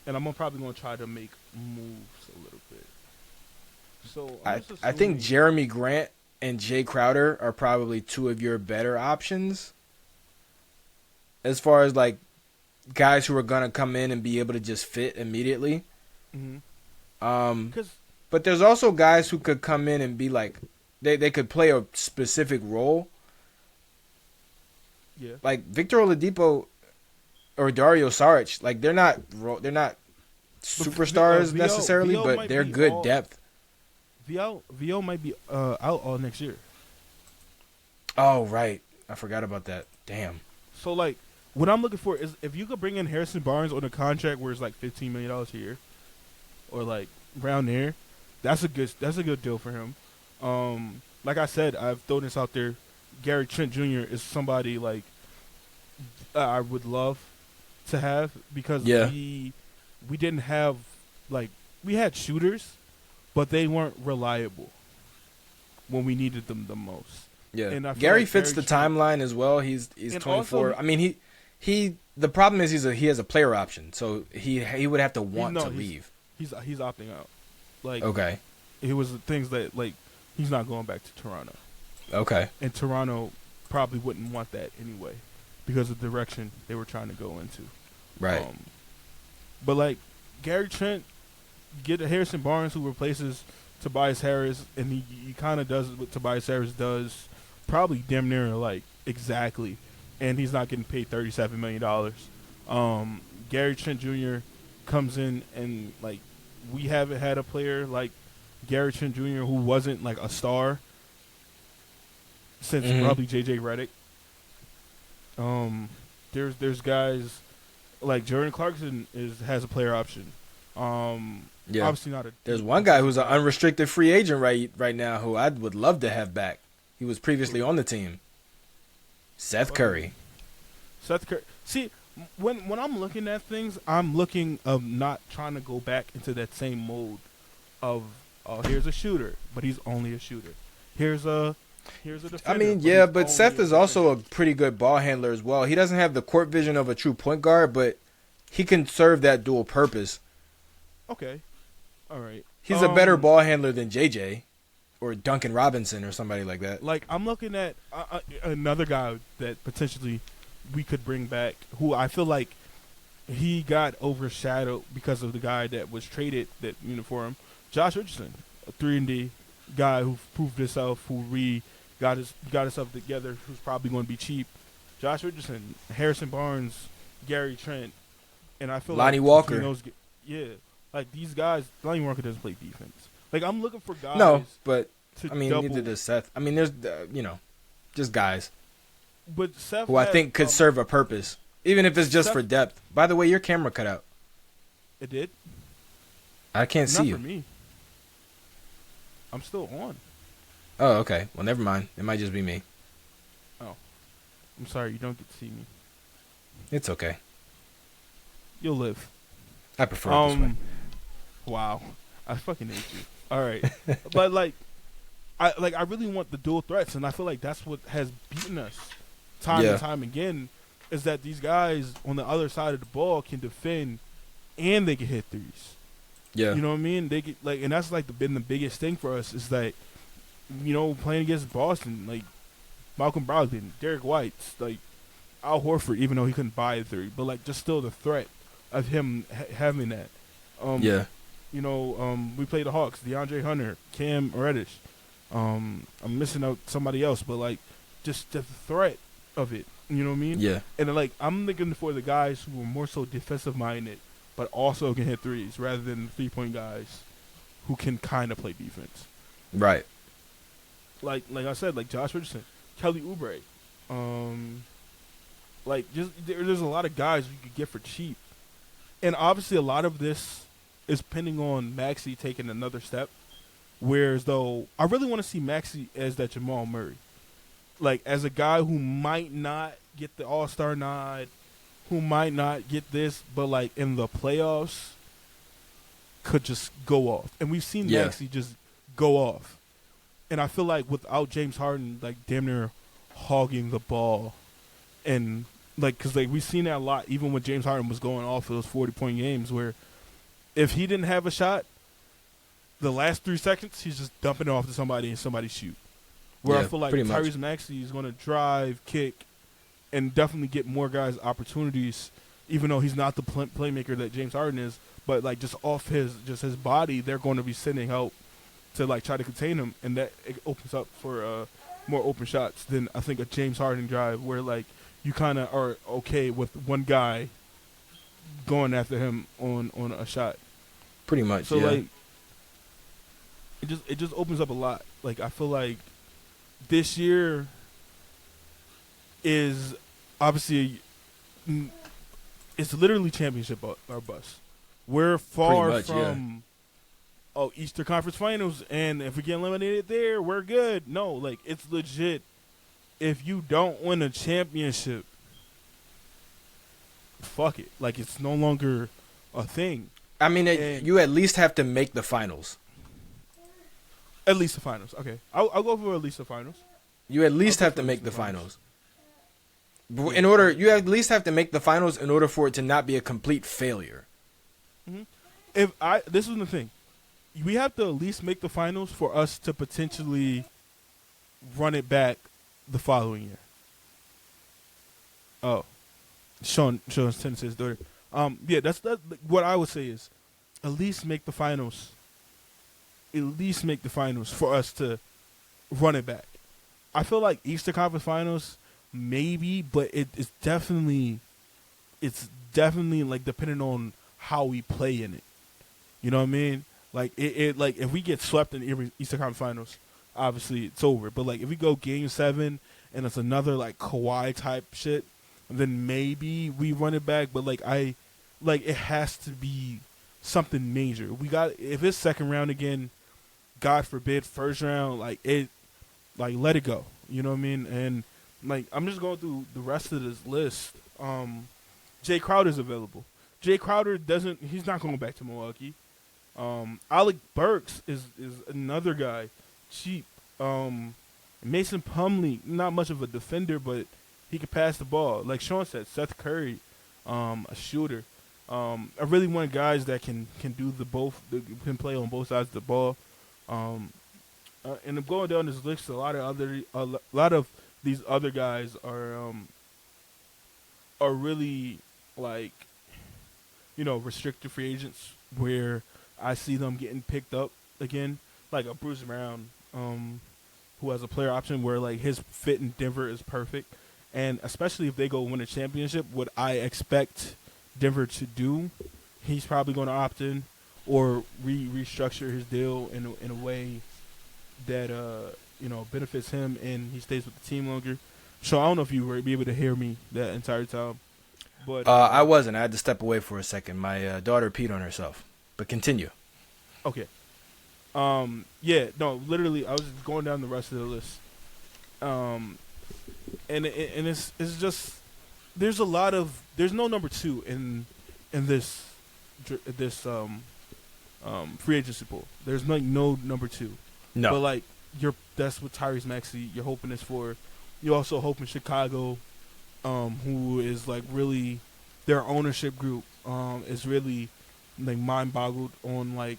and I'm probably gonna try to make moves a little bit. So I think Jeremy Grant and Jay Crowder are probably two of your better options as far as like guys who are gonna come in and be able to just fit immediately. Mm-hmm. But there's also guys who could come in and be like they could play a specific role. Yeah. Like Victor Oladipo or Dario Saric, like they're not superstars necessarily, but they're good depth. VO might be out all next year. Oh, right. I forgot about that. Damn. So, like, what I'm looking for is if you could bring in Harrison Barnes on a contract where it's like $15 million a year, or like around there, that's a good deal for him. Like I said, I've thrown this out there. Gary Trent Jr. is somebody like I would love to have because we didn't have like we had shooters, but they weren't reliable when we needed them the most. Yeah, and Gary fits the timeline as well. He's 24. Also, I mean, he. The problem is he has a player option, so he would have to want to leave. He's opting out. Like okay, it was things that like he's not going back to Toronto. Okay, and Toronto probably wouldn't want that anyway because of the direction they were trying to go into. Right. But like Gary Trent, get a Harrison Barnes who replaces Tobias Harris, and he kind of does what Tobias Harris does, probably damn near like exactly, and he's not getting paid $37 million. Gary Trent Jr. comes in and like we haven't had a player like Gary Trent Jr. who wasn't like a star since probably JJ Redick. There's guys like Jordan Clarkson has a player option. Obviously not a. There's one guy who's an unrestricted free agent right now who I would love to have back. He was previously on the team. Seth Curry. See, when I'm looking at things, I'm looking of not trying to go back into that same mode of here's a shooter, but he's only a shooter. Here's a defender. I mean, but Seth is also a pretty good ball handler as well. He doesn't have the court vision of a true point guard, but he can serve that dual purpose. Okay. All right. He's a better ball handler than JJ or Duncan Robinson or somebody like that. Like, I'm looking at another guy that potentially we could bring back who I feel like he got overshadowed because of the guy that was traded for him. Josh Richardson, a 3-and-D guy who proved himself, who got himself together, who's probably going to be cheap. Josh Richardson, Harrison Barnes, Gary Trent, and I feel Lonnie like Walker. Like these guys, Lonnie Walker doesn't play defense. Like I'm looking for guys. No, but I mean, neither does Seth. I mean, there's just guys. But Seth, who I think could serve a purpose, even if it's just for depth. By the way, your camera cut out. It did. I can't see you. Not for me. I'm still on. Oh, okay. Well, never mind. It might just be me. Oh, I'm sorry. You don't get to see me. It's okay. You'll live. I prefer it this way. Wow. I fucking hate you. All right. But I really want the dual threats, and I feel like that's what has beaten us time and time again, is that these guys on the other side of the ball can defend and they can hit threes. Yeah. You know what I mean? They get and that's been the biggest thing for us is that, playing against Boston, like Malcolm Brogdon, Derek White, like Al Horford, even though he couldn't buy a three, but just still the threat of him having that. We played the Hawks, DeAndre Hunter, Cam Reddish. I'm missing out somebody else, but just the threat of it. You know what I mean? Yeah. And I'm looking for the guys who are more so defensive minded, but also can hit threes, rather than 3-point guys who can kind of play defense. Right. Like I said, Josh Richardson, Kelly Oubre. There's a lot of guys you could get for cheap, and obviously a lot of this is pending on Maxey taking another step. Whereas though I really want to see Maxey as that Jamal Murray, as a guy who might not get the All-Star nod, who might not get this, but in the playoffs could just go off. And we've seen Maxey just go off. And I feel like without James Harden, damn near hogging the ball, and because we've seen that a lot, even when James Harden was going off for those 40-point games, where if he didn't have a shot, the last 3 seconds he's just dumping it off to somebody and somebody shoot. Where I feel like Tyrese Maxey is going to drive, kick, and definitely get more guys opportunities, even though he's not the playmaker that James Harden is. But just off his body, they're going to be sending help to try to contain him, and that it opens up for more open shots than I think a James Harden drive, where you kind of are okay with one guy going after him on a shot. Pretty much. So it just opens up a lot. I feel like this year is obviously it's literally championship or bust. We're far from Eastern Conference Finals, and if we get eliminated there, we're good. No, it's legit. If you don't win a championship, fuck it. It's no longer a thing. I mean, you at least have to make the finals. At least the finals. Okay. I'll go for at least the finals. You at least have to make the finals. You at least have to make the finals in order for it to not be a complete failure. Mm-hmm. This is the thing. We have to at least make the finals for us to potentially run it back the following year. Oh. Sean's Tennessee's daughter. That's what I would say is at least make the finals. At least make the finals for us to run it back. I feel like Eastern Conference Finals, maybe, but it's definitely depending on how we play in it. You know what I mean? If we get swept in the Eastern Conference Finals, obviously it's over. But if we go Game 7 and it's another Kawhi type shit, then maybe we run it back. But it has to be something major. If it's second round again, God forbid, first round, let it go. You know what I mean? And I'm just going through the rest of this list. Jay Crowder's available. Jay Crowder he's not going back to Milwaukee. Alec Burks is another guy, cheap. Mason Plumlee, not much of a defender, but he could pass the ball. Like Sean said, Seth Curry, a shooter. I really want guys that can do can play on both sides of the ball. And I'm going down this list. A lot of these other guys are really restricted free agents where I see them getting picked up again, like a Bruce Brown, who has a player option where his fit in Denver is perfect, and especially if they go win a championship, what I expect Denver to do, he's probably going to opt in or restructure his deal in a way that benefits him and he stays with the team longer. So I don't know if you were able to hear me that entire time, but I wasn't. I had to step away for a second. My daughter peed on herself. But continue. Okay. Yeah, no, literally, I was just going down the rest of the list. And it's just there's no number two in this free agency pool. There's no number two. No. But like that's what Tyrese Maxey you're hoping is for. You also hoping Chicago, who is like really their ownership group is really like mind boggled on like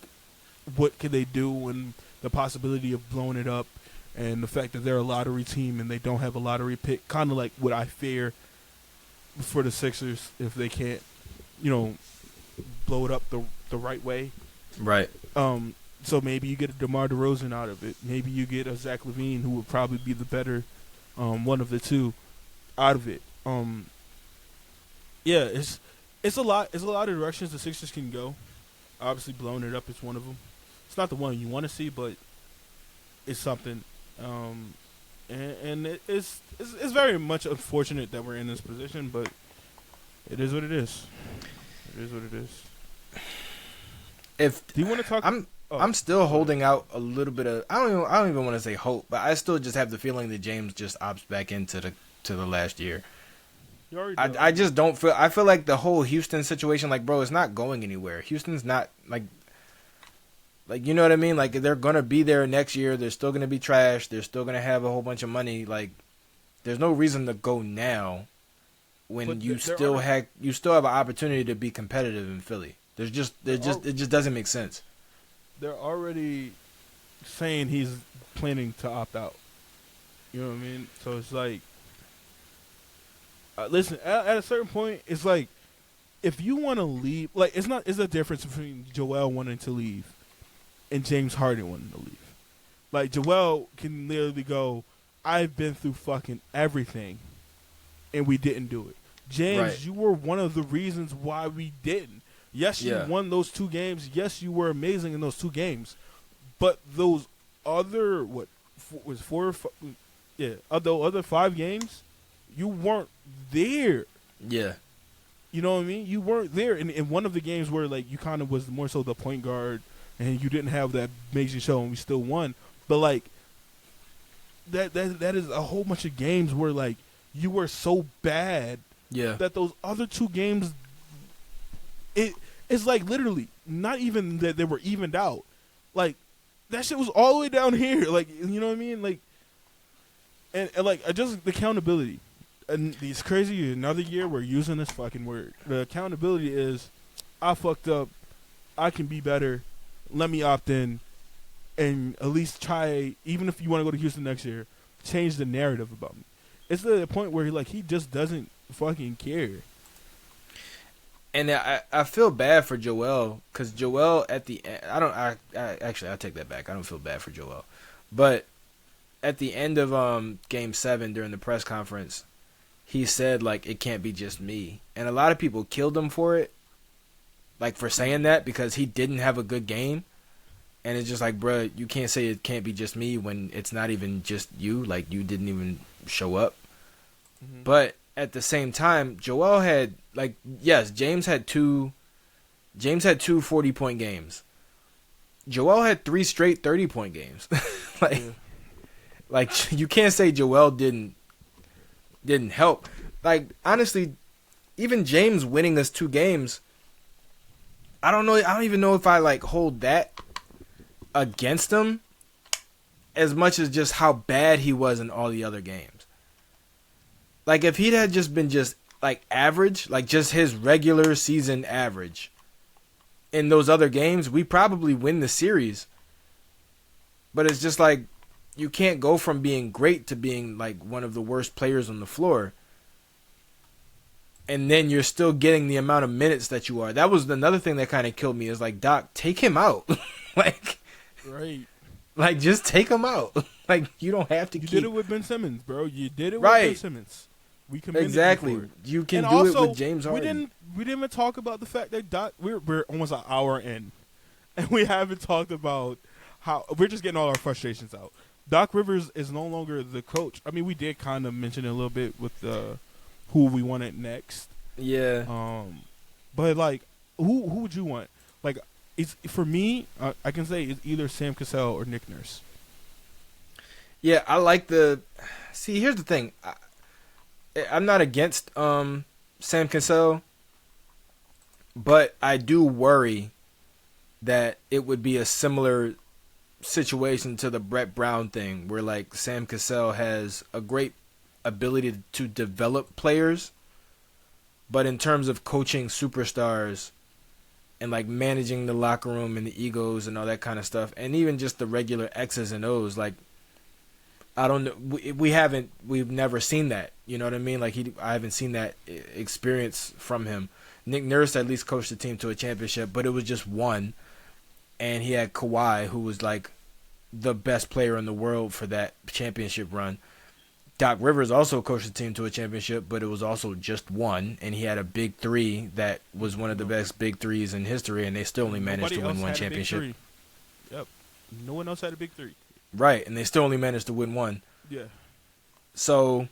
what could they do and the possibility of blowing it up and the fact that they're a lottery team and they don't have a lottery pick, kind of like what I fear for the Sixers if they can't, blow it up the right way. Right. So maybe you get a DeMar DeRozan out of it. Maybe you get a Zach LaVine, who would probably be the better one of the two out of it. Yeah, it's a lot. It's a lot of directions the Sixers can go. Obviously, blowing it up is one of them. It's not the one you want to see, but it's something. And it's very much unfortunate that we're in this position, but it is what it is. It is what it is. Do you want to talk? I'm still holding out a little bit of. I don't even want to say hope, but I still just have the feeling that James just opts back into the last year. I just don't feel. I feel like the whole Houston situation, like, bro, it's not going anywhere. Houston's not like you know what I mean. Like, they're gonna be there next year. They're still gonna be trash. They're still gonna have a whole bunch of money. Like, there's no reason to go now when you still have an opportunity to be competitive in Philly. It just doesn't make sense. They're already saying he's planning to opt out. You know what I mean? So it's like, listen, at a certain point, it's like, if you want to leave, like, it's a difference between Joel wanting to leave and James Harden wanting to leave. Like, Joel can literally go, I've been through fucking everything, and we didn't do it. James, right. You were one of the reasons why we didn't. Yes, you won those 2 games. Yes, you were amazing in those 2 games. But those other, other 5 games, you weren't there. Yeah. You know what I mean? You weren't there in one of the games where, like, you kind of was more so the point guard and you didn't have that amazing show and we still won. But, like, that is a whole bunch of games where, like, you were so bad that those other 2 games, it's like literally not even that they were evened out. Like, that shit was all the way down here. Like, you know what I mean? Like, and like, just the accountability. And it's crazy. Another year we're using this fucking word. The accountability is, I fucked up. I can be better. Let me opt in, and at least try. Even if you want to go to Houston next year, change the narrative about me. It's to the point where he just doesn't fucking care. And I feel bad for Joel, because Joel at the end, actually, I take that back. I don't feel bad for Joel. But at the end of Game 7 during the press conference, he said, like, it can't be just me. And a lot of people killed him for it, like, for saying that, because he didn't have a good game. And it's just like, bruh, you can't say it can't be just me when it's not even just you. Like, you didn't even show up. Mm-hmm. But at the same time, Joel had, like, yes, James had two 40-point games. Joel had 3 straight 30-point games. Like, you can't say Joel didn't help. Like, honestly, even James winning us 2 games, I don't know. I don't even know if I, like, hold that against him as much as just how bad he was in all the other games. Like, if he'd had just been like, average, like, just his regular season average in those other games, we probably win the series. But it's just like, you can't go from being great to being, like, one of the worst players on the floor. And then you're still getting the amount of minutes that you are. That was another thing that kind of killed me, is like, Doc, take him out. Like, right. Like, just take him out. Like, you don't have to You did it with Ben Simmons, bro. You did it with Ben Simmons. We commended exactly. You for it. You can and do also, it with James Harden. We didn't even talk about the fact that Doc. We're almost an hour in, and we haven't talked about how we're just getting all our frustrations out. Doc Rivers is no longer the coach. I mean, we did kind of mention it a little bit with who we wanted next. Yeah. But like, who would you want? Like, it's for me. I can say it's either Sam Cassell or Nick Nurse. Yeah, I like the. See, here's the thing. I'm not against Sam Cassell, but I do worry that it would be a similar situation to the Brett Brown thing, where like Sam Cassell has a great ability to develop players, but in terms of coaching superstars and like managing the locker room and the egos and all that kind of stuff, and even just the regular X's and O's, like I don't know, we've never seen that. You know what I mean? Like I haven't seen that experience from him. Nick Nurse at least coached the team to a championship, but it was just one, and he had Kawhi, who was like the best player in the world for that championship run. Doc Rivers also coached the team to a championship, but it was also just one, and he had a big three that was one of the best big threes in history, and they still only managed to win one championship. Yep. No one else had a big three. Right, and they still only managed to win one. Yeah. So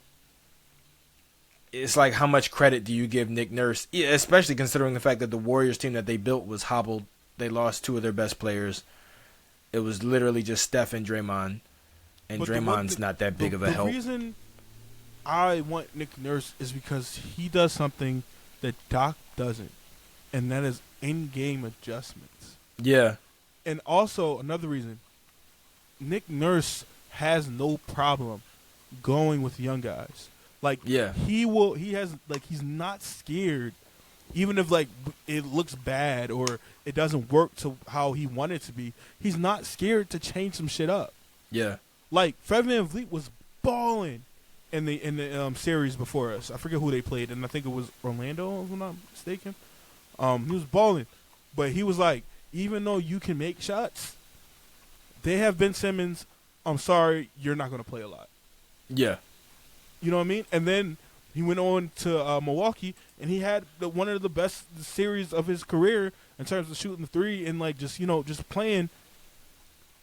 it's like, how much credit do you give Nick Nurse, especially considering the fact that the Warriors team that they built was hobbled. They lost two of their best players. It was literally just Steph and Draymond. And but Draymond's not that big of a help. The reason I want Nick Nurse is because he does something that Doc doesn't, and that is in-game adjustments. Yeah. And also, another reason, Nick Nurse has no problem going with young guys. Like, yeah. He's not scared, even if, like, it looks bad or it doesn't work to how he wanted it to be. He's not scared to change some shit up. Yeah. Like, Fred VanVleet was balling in the series before us. I forget who they played, and I think it was Orlando, if I'm not mistaken. He was balling. But he was like, even though you can make shots, they have Ben Simmons. I'm sorry, you're not going to play a lot. Yeah. You know what I mean? And then he went on to Milwaukee, and he had one of the best series of his career in terms of shooting the three and, like, just playing.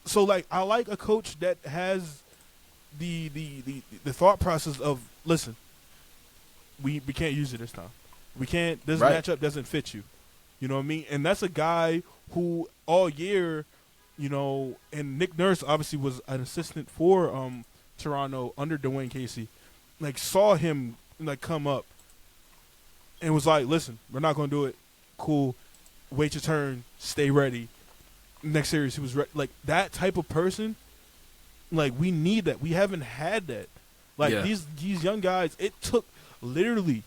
So, like, I like a coach that has the thought process of, listen, we can't use it this time. We can't. This matchup doesn't fit you. You know what I mean? And that's a guy who all year, and Nick Nurse obviously was an assistant for Toronto under Dwayne Casey, like, saw him, like, come up and was like, listen, we're not going to do it. Cool. Wait your turn. Stay ready. Next series, he was like that type of person. Like, we need that. We haven't had that. Like, these young guys, it took literally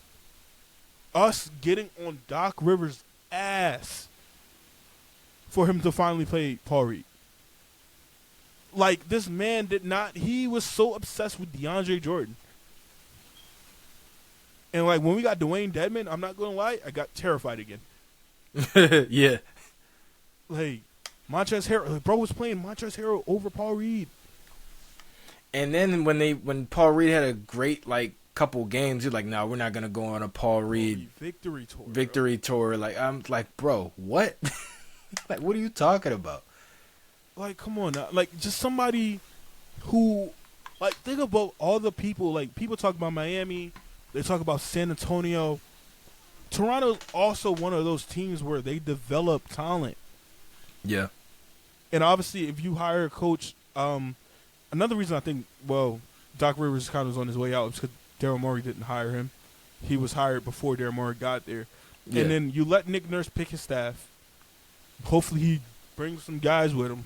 us getting on Doc Rivers' ass for him to finally play Paul Reed. Like, this man did not. He was so obsessed with DeAndre Jordan. And, like, when we got Dwayne Dedmon, I'm not going to lie, I got terrified again. Yeah. Like, Montrezl Harrell, bro was playing Montrezl Harrell over Paul Reed. And then when Paul Reed had a great, like, couple games, you're like, no, we're not gonna go on a Paul Reed victory tour. Like, I'm like, bro, what? Like, what are you talking about? Like, come on now. Like, just somebody who, like, think about all the people. Like, people talk about Miami, they talk about San Antonio. Toronto's also one of those teams where they develop talent. Yeah. And obviously, if you hire a coach, another reason I think, Doc Rivers kind of was on his way out is because Daryl Morey didn't hire him. He was hired before Daryl Morey got there. Yeah. And then you let Nick Nurse pick his staff. Hopefully he brings some guys with him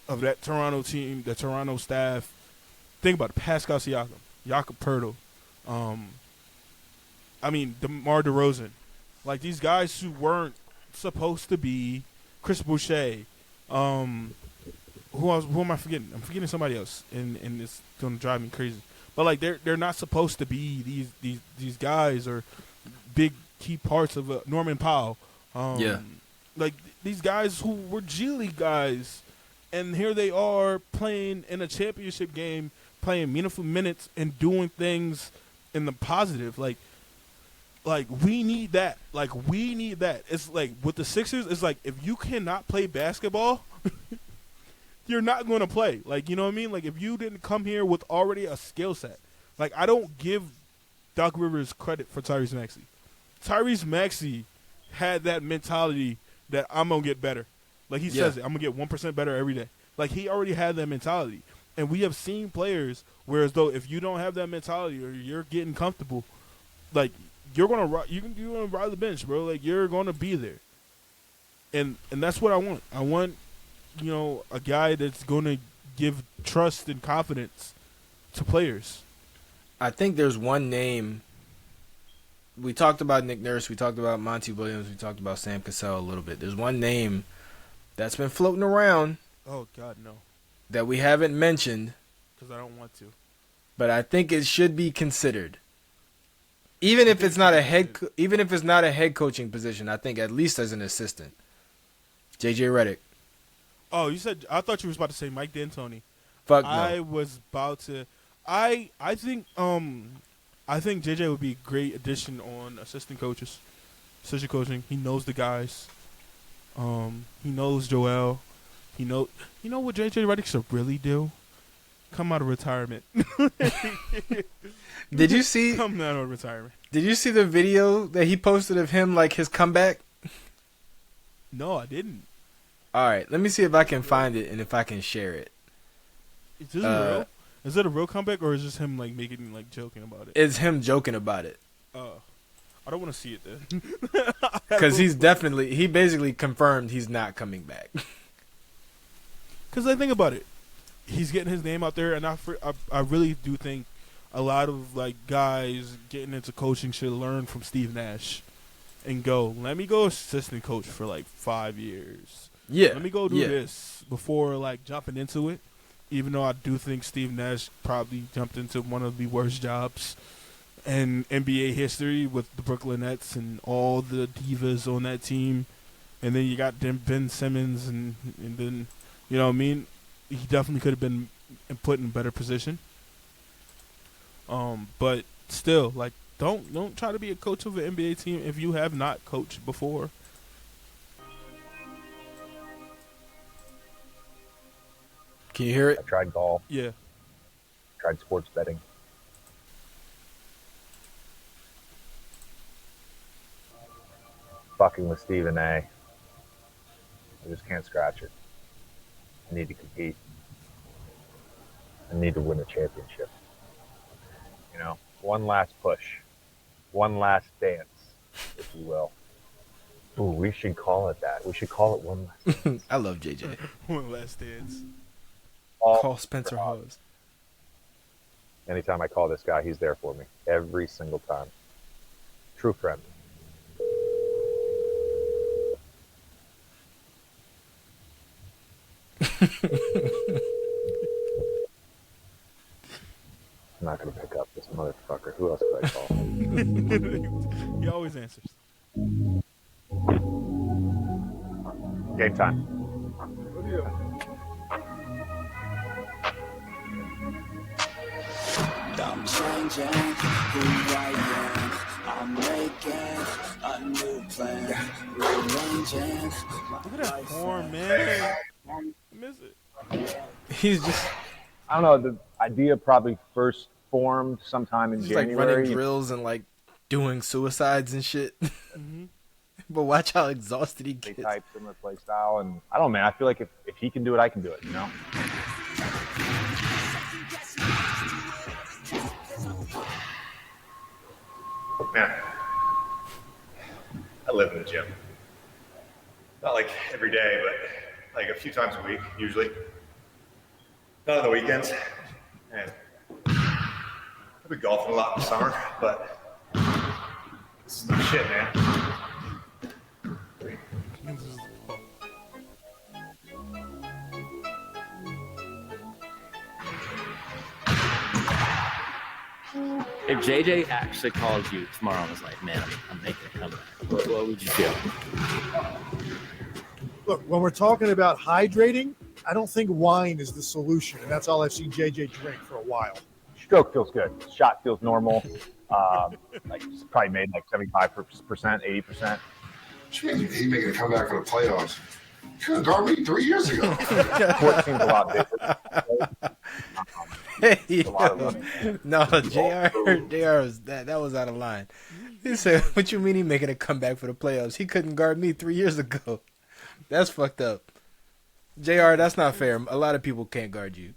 of that Toronto team, the Toronto staff. Think about it. Pascal Siakam, Jakob Poeltl, DeMar DeRozan. Like, these guys who weren't supposed to be. Chris Boucher. Who am I forgetting? I'm forgetting somebody else, and it's going to drive me crazy. But, like, they're not supposed to be these guys or big key parts of Norman Powell. Like, these guys who were G League guys, and here they are playing in a championship game, playing meaningful minutes and doing things in the positive. Like, we need that. Like, we need that. It's like, with the Sixers, it's like, if you cannot play basketball, you're not going to play. Like, you know what I mean? Like, if you didn't come here with already a skill set. Like, I don't give Doc Rivers credit for Tyrese Maxey. Tyrese Maxey had that mentality that I'm going to get better. Like he says it, I'm gonna get 1% better every day. Like he already had that mentality, and we have seen players whereas though if you don't have that mentality or you're getting comfortable, like you're gonna ride the bench, bro. Like you're gonna be there, and that's what I want. I want a guy that's gonna give trust and confidence to players. I think there's one name. We talked about Nick Nurse. We talked about Monty Williams. We talked about Sam Cassell a little bit. There's one name that's been floating around. Oh, God, no. That we haven't mentioned. Because I don't want to. But I think it should be considered. Even if it's not a head coaching position, I think at least as an assistant. JJ Redick. Oh, I thought you was about to say Mike D'Antoni. Fuck no. I was about to. I think JJ would be a great addition on assistant coaching. He knows the guys. He knows Joel. You know what JJ Redick should really do? Come out of retirement. Did you see? Come out of retirement. Did you see the video that he posted of him, like his comeback? No, I didn't. All right, let me see if I can find it and if I can share it. Is this real? Is it a real comeback or is this him like joking about it? It's him joking about it. I don't want to see it then. Because he basically confirmed he's not coming back. Because I think about it, he's getting his name out there, and I really do think a lot of like guys getting into coaching should learn from Steve Nash, and go. Let me go assistant coach for like 5 years. Yeah. Let me go do this before like jumping into it. Even though I do think Steve Nash probably jumped into one of the worst jobs in NBA history with the Brooklyn Nets and all the divas on that team. And then you got Ben Simmons and then, you know what I mean? He definitely could have been put in a better position. But still, like, don't try to be a coach of an NBA team if you have not coached before. Can you hear it? I tried golf. Yeah. Tried sports betting. Fucking with Stephen A. I just can't scratch it. I need to compete. I need to win a championship. You know, one last push. One last dance, if you will. Ooh, we should call it that. We should call it one last dance. I love JJ. One last dance. Call Spencer Hawes. Anytime I call this guy, he's there for me. Every single time. True friend. I'm not going to pick up this motherfucker. Who else could I call? He always answers. Game time. I'm changing who I am. I'm making a new plan. Rearranging. Look at that form, man. I miss it. He's just... I don't know. The idea probably first formed sometime in January. Like running drills and like doing suicides and shit. Mm-hmm. But watch how exhausted he gets. Type, similar play style. And I don't know, man. I feel like if he can do it, I can do it, you know? Man, I live in the gym. Not like every day, but like a few times a week, usually. Not on the weekends. And I've been golfing a lot in the summer, but this is no shit, man. If JJ actually called you tomorrow and was like, man, I'm making a comeback, what would you feel? Look, when we're talking about hydrating, I don't think wine is the solution, and that's all I've seen JJ drink for a while. Stroke feels good. Shot feels normal. Like probably made like 75%, 80%. He's making a comeback for the playoffs. He could have guarded me 3 years ago. Court seems a lot bigger. Hey, no, JR was that was out of line. He said, "What you mean he making a comeback for the playoffs? He couldn't guard me 3 years ago." That's fucked up. JR, that's not fair. A lot of people can't guard you.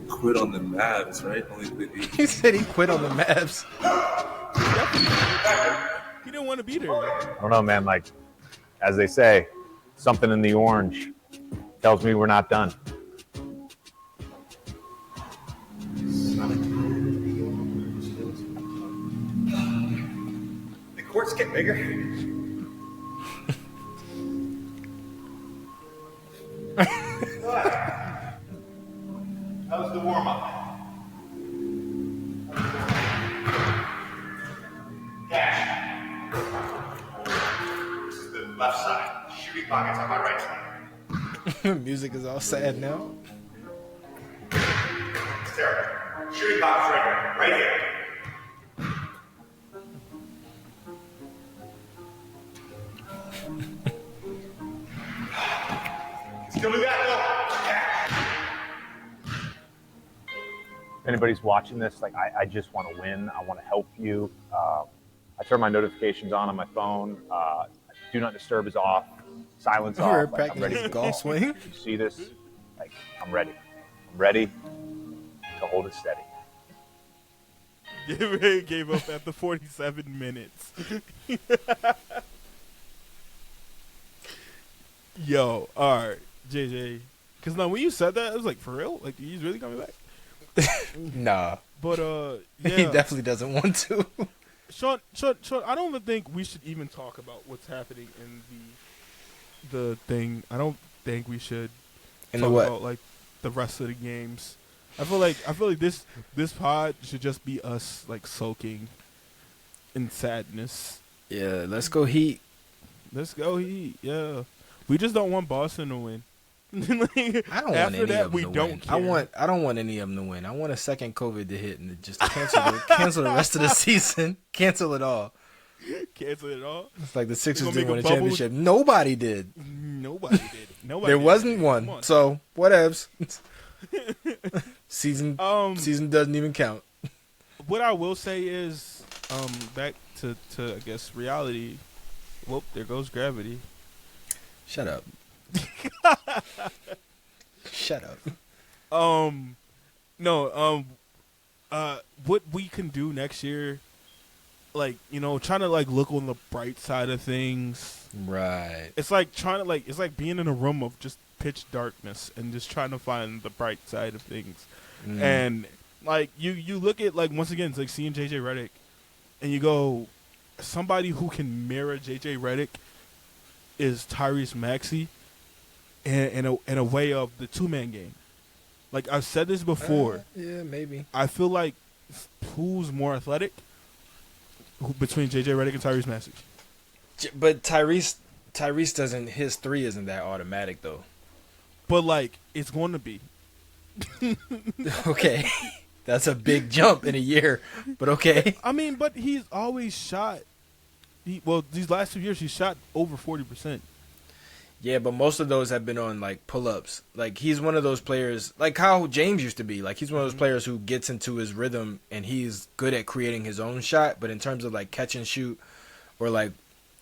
Quit on the Mavs, right? Only played 8. He said he quit on the Mavs. He didn't want to be there. I don't know, man. Like, as they say, something in the orange tells me we're not done. The courts get bigger. How was the warm-up? Cash. This is the left side. Shooting pockets on my right side. Music is all sad now. Sarah, shooting pockets right here. Still do that, If anybody's watching this, like, I just want to win. I want to help you. I turn my notifications on my phone. Do not disturb is off. Silence off. Like, I'm ready to golf swing. You see this? Like, I'm ready. I'm ready to hold it steady. Ray gave up after 47 minutes. Yo, all right, JJ. Because now when you said that, I was like, for real? Like, he's really coming back? Nah. But, yeah. He definitely doesn't want to. Sean, I don't even think we should even talk about what's happening in the thing. I don't think we should talk about, like, the rest of the games. I feel like this pod should just be us, like, soaking in sadness. Yeah, let's go Heat. Let's go Heat. Yeah, we just don't want Boston to win. Like, I don't want any of them to win. I don't want any of them to win. I want a second COVID to hit and just cancel the rest of the season. Cancel it all. Cancel it all. It's like the Sixers didn't win a championship. Nobody did. Nobody did. There wasn't one. So whatevs. Season doesn't even count. What I will say is, back to I guess reality. Whoop! There goes gravity. Shut up. Shut up. No. What we can do next year, like, you know, trying to, like, look on the bright side of things. Right. It's like it's like being in a room of just pitch darkness and just trying to find the bright side of things. And, like, you look at, like, once again, it's like seeing JJ Redick, and you go, somebody who can mirror JJ Redick is Tyrese Maxey in a way of the two-man game. Like, I've said this before. Yeah, maybe. I feel like who's more athletic between JJ Redick and Tyrese Maxey? But Tyrese doesn't. His three isn't that automatic though. But, like, it's going to be. Okay, that's a big jump in a year. But okay. I mean, but he's always shot. These last 2 years, he's shot over 40%. Yeah, but most of those have been on, like, pull-ups. Like, he's one of those players, like how James used to be. Like, he's one of those players who gets into his rhythm, and he's good at creating his own shot. But in terms of, like, catch and shoot or, like,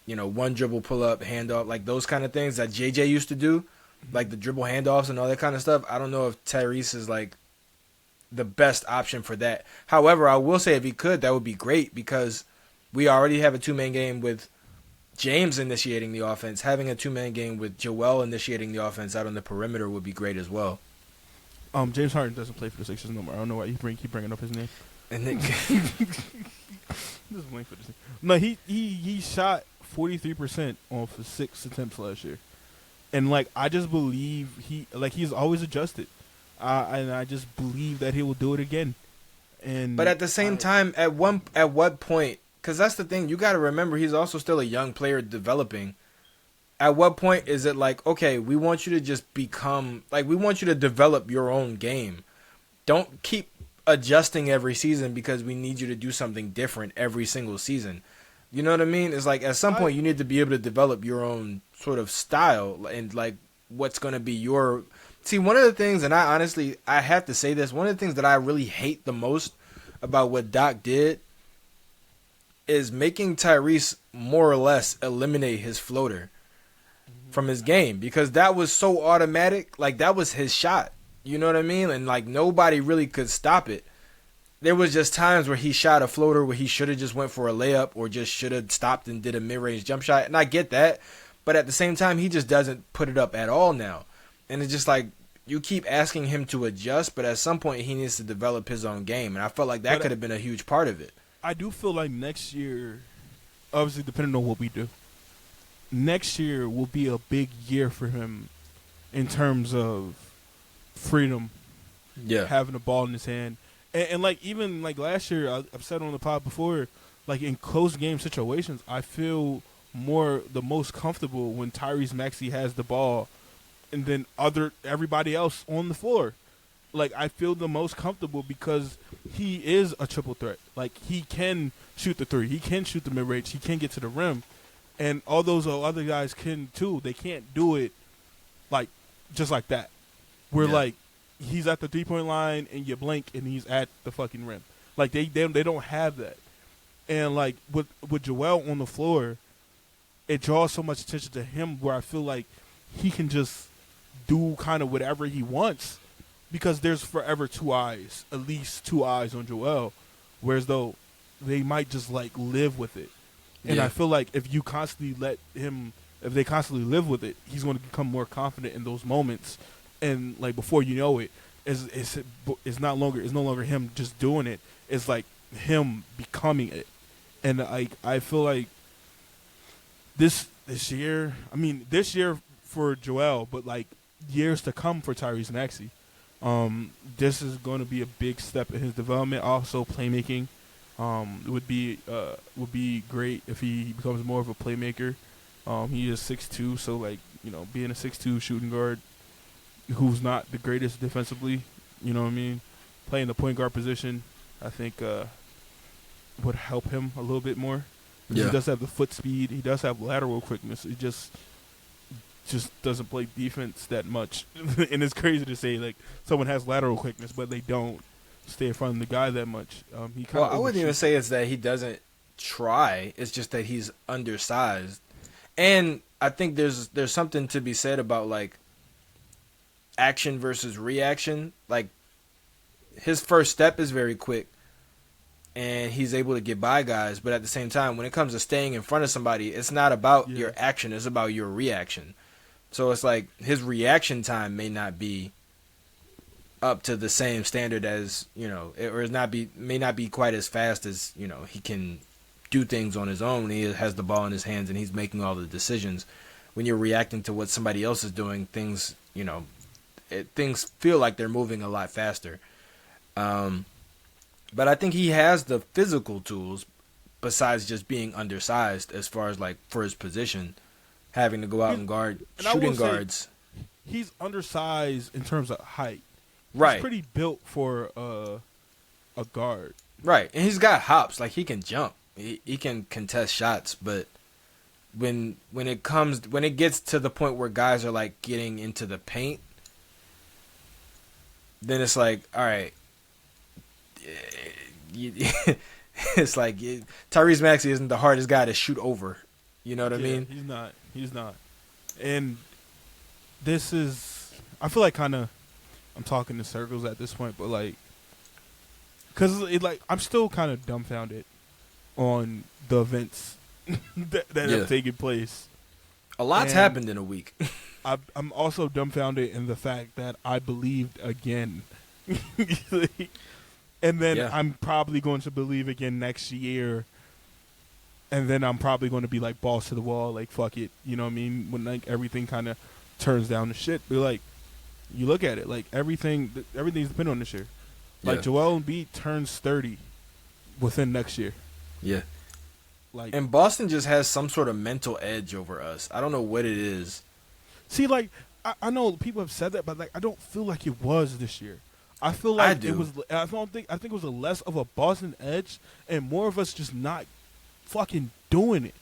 you know, one dribble pull-up, handoff, like those kind of things that JJ used to do, like the dribble handoffs and all that kind of stuff, I don't know if Tyrese is, like, the best option for that. However, I will say if he could, that would be great because we already have a two-man game with James initiating the offense. Having a two-man game with Joel initiating the offense out on the perimeter would be great as well. James Harden doesn't play for the Sixers no more. I don't know why you keep bringing up his name. And then No, he shot 43% off of 6 attempts last year, and, like, I just believe he's always adjusted, and I just believe that he will do it again. But at the same time, at what point? Because that's the thing. You got to remember, he's also still a young player developing. At what point is it like, okay, we want you to just become, like, we want you to develop your own game. Don't keep adjusting every season because we need you to do something different every single season. You know what I mean? It's like at some point you need to be able to develop your own sort of style and, like, what's going to be your... See, one of the things, and I have to say this, one of the things that I really hate the most about what Doc did is making Tyrese more or less eliminate his floater. from his game, because that was so automatic. Like, that was his shot. You know what I mean? And, like, nobody really could stop it. There was just times where he shot a floater where he should have just went for a layup or just should have stopped and did a mid-range jump shot. And I get that. But at the same time, he just doesn't put it up at all now. And it's just like, you keep asking him to adjust, but at some point he needs to develop his own game. And I felt like that could have been a huge part of it. I do feel like next year, obviously depending on what we do, next year will be a big year for him in terms of freedom, having the ball in his hand. And like, even like last year, I've said on the pod before, like in close game situations, I feel the most comfortable when Tyrese Maxey has the ball and then everybody else on the floor. Like, I feel the most comfortable because he is a triple threat. Like, he can shoot the three. He can shoot the mid-range. He can get to the rim. And all those other guys can, too. They can't do it, like, just like that. Where, like, he's at the three-point line and you blink and he's at the fucking rim. Like, they don't have that. And, like, with Joel on the floor, it draws so much attention to him where I feel like he can just do kind of whatever he wants because there's forever at least two eyes on Joel, whereas though they might just like live with it. And I feel like if they constantly live with it, he's going to become more confident in those moments. And like before you know it, it's no longer him just doing it. It's like him becoming it. And I feel like this year for Joel, but like years to come for Tyrese Maxey, this is going to be a big step in his development. Also, playmaking would be great if he becomes more of a playmaker. He is 6'2", so like, you know, being a 6'2" shooting guard who's not the greatest defensively, you know what I mean, playing the point guard position, I think would help him a little bit more. He does have the foot speed. He does have lateral quickness. He just doesn't play defense that much. And it's crazy to say, like, someone has lateral quickness, but they don't stay in front of the guy that much. I wouldn't even say it's that he doesn't try. It's just that he's undersized. And I think there's something to be said about, like, action versus reaction. Like, his first step is very quick, and he's able to get by guys. But at the same time, when it comes to staying in front of somebody, it's not about your action. It's about your reaction. So it's like his reaction time may not be up to the same standard as, you know, or may not be quite as fast as, you know, he can do things on his own. He has the ball in his hands and he's making all the decisions. When you're reacting to what somebody else is doing, things, you know, things feel like they're moving a lot faster. But I think he has the physical tools besides just being undersized as far as, like, for his position, having to go out and guard shooting guards. He's undersized in terms of height. Right. He's pretty built for a guard. Right. And he's got hops. Like, he can jump. He can contest shots. But when it gets to the point where guys are, like, getting into the paint, then it's like, all right, it's like Tyrese Maxey isn't the hardest guy to shoot over. You know what I mean? He's not. And this is, I feel like kind of, I'm talking in circles at this point, but like, because I'm still kind of dumbfounded on the events that have taken place. A lot's happened in a week. I'm also dumbfounded in the fact that I believed again. And then I'm probably going to believe again next year. And then I'm probably going to be like balls to the wall, like fuck it. You know what I mean? When like everything kind of turns down to shit. But like, you look at it, like everything's dependent on this year. Like Joel Embiid turns 30 within next year. Yeah. Like, and Boston just has some sort of mental edge over us. I don't know what it is. See, like, I know people have said that, but like I don't feel like it was this year. I feel like it was. I think it was a less of a Boston edge and more of us just not fucking doing it.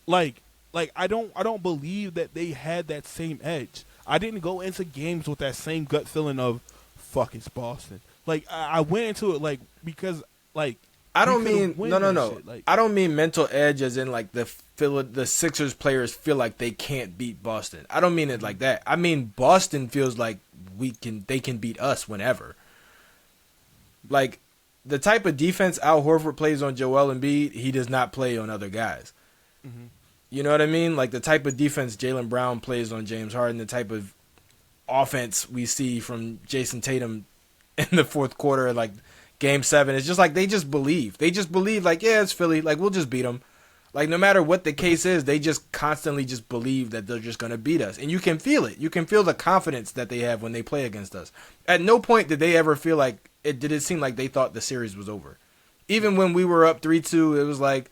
Like I don't believe that they had that same edge. I didn't go into games with that same gut feeling of fuck it's Boston. Like I went into it like because like I don't mean no. Shit. Like, I don't mean mental edge as in like the Sixers players feel like they can't beat Boston. I don't mean it like that. I mean Boston feels like they can beat us whenever. Like the type of defense Al Horford plays on Joel Embiid, he does not play on other guys. mm-hmm. You know what I mean? Like the type of defense Jaylen Brown plays on James Harden, the type of offense we see from Jason Tatum in the fourth quarter, like Game 7. It's just like they just believe. They just believe like, yeah, it's Philly. Like, we'll just beat them. Like, no matter what the case is, they just constantly just believe that they're just going to beat us. And you can feel it. You can feel the confidence that they have when they play against us. At no point did they ever feel like did it seem like they thought the series was over. Even when we were up 3-2, it was like,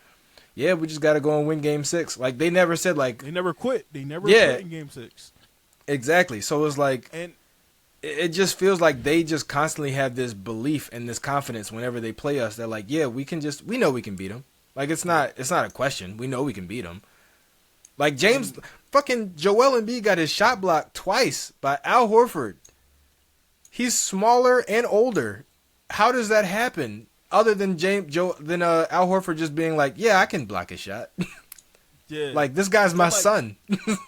yeah, we just got to go and win Game 6. Like, they never said, like... They never quit. They never quit in Game 6. Exactly. So it was like... And it just feels like they just constantly have this belief and this confidence whenever they play us. They're like, yeah, we know we can beat them. Like, it's not a question. We know we can beat them. Like, fucking Joel Embiid got his shot blocked twice by Al Horford. He's smaller and older. How does that happen? Other than Al Horford just being like, yeah, I can block a shot. Yeah. Like, this guy's my son.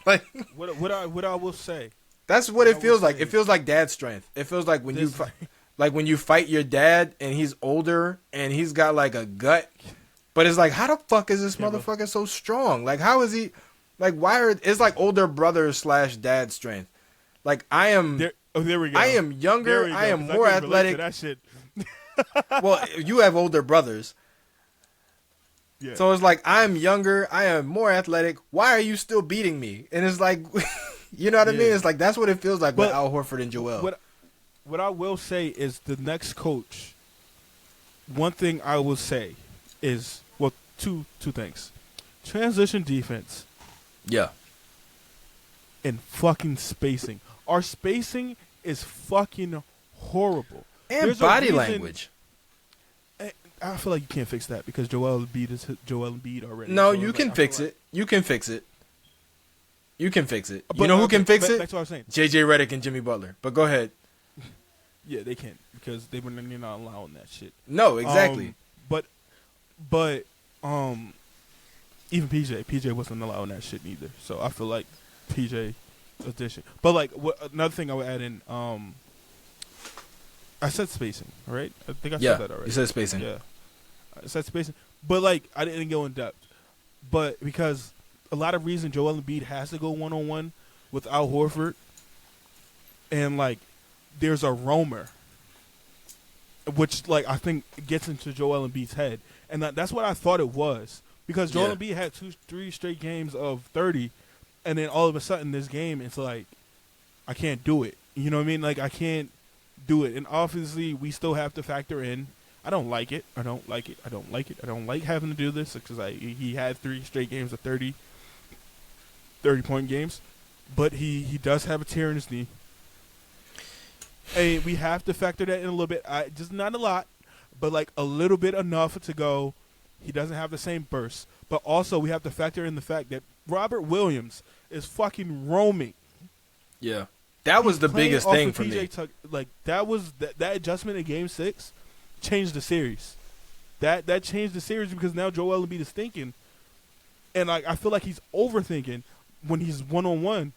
Like, what I will say. That's what it feels like. It feels like dad strength. It feels like when you fight your dad and he's older and he's got like a gut. But it's like, how the fuck is this motherfucker so strong? Like, how is he? Like, it's like older brother / dad strength. Like, I am. There we go. I am younger. I am more athletic. That shit. Well, you have older brothers. Yeah. So it's like, I'm younger. I am more athletic. Why are you still beating me? And it's like, you know what I mean? It's like, that's what it feels like with Al Horford and Joel. What I will say is the next coach, one thing I will say is, well, two things. Transition defense. Yeah. And fucking spacing. Our spacing is fucking horrible. And there's body language. I feel like you can't fix that because Joel Embiid already. No, you can fix it. You can fix it. You can fix it. But, you know who can fix it? That's what I'm saying. JJ Redick and Jimmy Butler. But go ahead. Yeah, they can't because they're not allowing that shit. No, exactly. But even PJ wasn't allowing that shit neither. So I feel like PJ addition. But like another thing I would add in, I said spacing, right? I think I said that already. You said spacing. Yeah, I said spacing. But like I didn't go in depth. But because a lot of reason Joel Embiid has to go 1-on-1 with Al Horford, and like there's a roamer, which like I think gets into Joel Embiid's head, and that's what I thought it was. Because Joel Embiid had 2-3 straight games of 30, and then all of a sudden this game, it's like, I can't do it. You know what I mean? Like, I can't do it. And obviously, we still have to factor in, I don't like it. I don't like it. I don't like it. I don't like having to do this because he had 3 straight games of 30-point games. But he does have a tear in his knee. And we have to factor that in a little bit. Just not a lot, but like a little bit enough to go, he doesn't have the same burst. But also, we have to factor in the fact that Robert Williams is fucking roaming. Yeah. That was the biggest thing for me. Like, that was that adjustment in Game 6 changed the series. That changed the series because now Joel Embiid is thinking. And, like, I feel like he's overthinking when he's 1-on-1.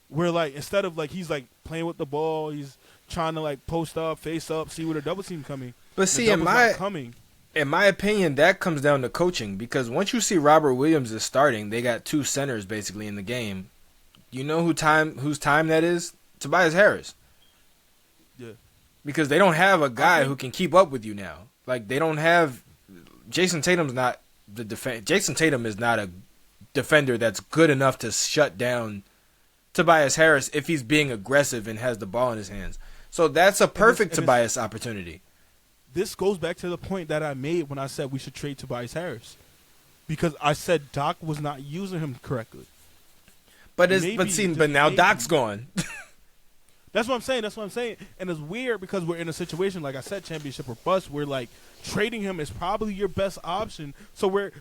Where, like, instead of, like, he's, like, playing with the ball, he's trying to, like, post up, face up, see where the double team coming. But see, in my opinion, that comes down to coaching because once you see Robert Williams is starting, they got 2 centers basically in the game. You know whose time that is? Tobias Harris. Yeah. Because they don't have a guy who can keep up with you now. Like they don't have Jason Tatum's not the Jason Tatum is not a defender that's good enough to shut down Tobias Harris if he's being aggressive and has the ball in his hands. So that's a perfect Tobias opportunity. This goes back to the point that I made when I said we should trade Tobias Harris. Because I said Doc was not using him correctly. But now Doc's gone. That's what I'm saying. And it's weird because we're in a situation, like I said, championship or bust, where like trading him is probably your best option. So what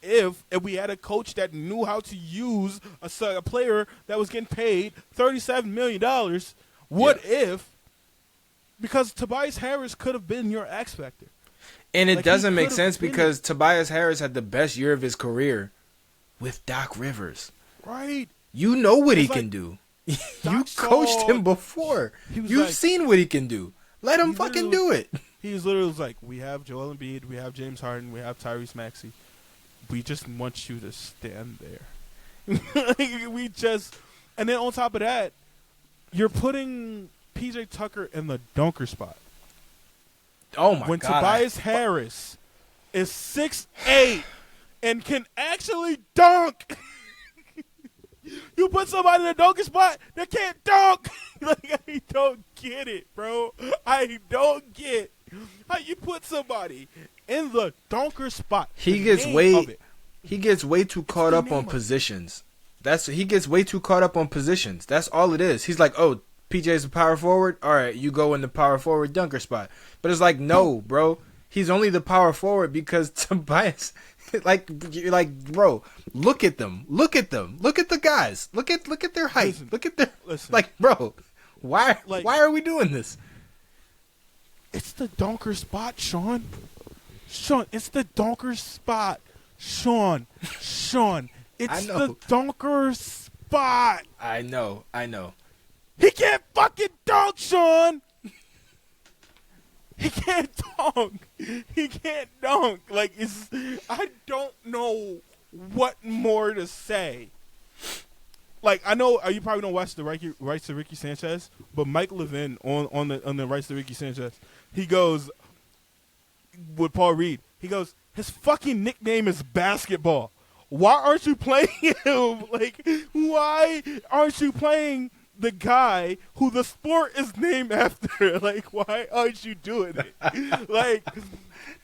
if we had a coach that knew how to use a player that was getting paid $37 million? What if? Because Tobias Harris could have been your X factor. And it Like, doesn't he make could've sense been- because Tobias Harris had the best year of his career with Doc Rivers. Right. You know what he It's like, can do. You Doc coached saw- him before. he was You've like- seen what he can do. Let him he fucking literally- do it. He was literally like, we have Joel Embiid, we have James Harden, we have Tyrese Maxey. We just want you to stand there. Like, we just, and then on top of that, you're putting PJ Tucker in the dunker spot. Oh my When God. Tobias Harris is 6'8" and can actually dunk. You put somebody in the dunker spot that can't dunk. Like, I don't get it, bro. I don't get how you put somebody in the dunker spot. He The gets name way of it. he gets way too caught the up name on of it. positions. He gets way too caught up on positions. That's all it is. He's like, "Oh, PJ's a power forward. All right, you go in the power forward dunker spot." But it's like, "No, bro. He's only the power forward because Tobias you're like, bro, look at them. Look at them. Look at the guys. Look at their height. Listen, look at their listen. like, bro. Why Like- are we doing this? It's the dunker spot, Sean. Sean, it's the dunker spot. Sean, it's I know. the dunker spot. I know. He can't fucking dunk, Sean. He can't dunk. He can't dunk. Like, I don't know what more to say. Like, I know you probably don't watch the Rights to Ricky Sanchez, but Mike Levin on the Rights to Ricky Sanchez, he goes with Paul Reed. He goes, his fucking nickname is basketball. Why aren't you playing him? Like, why aren't you playing the guy who the sport is named after? Like, why aren't you doing it? Like,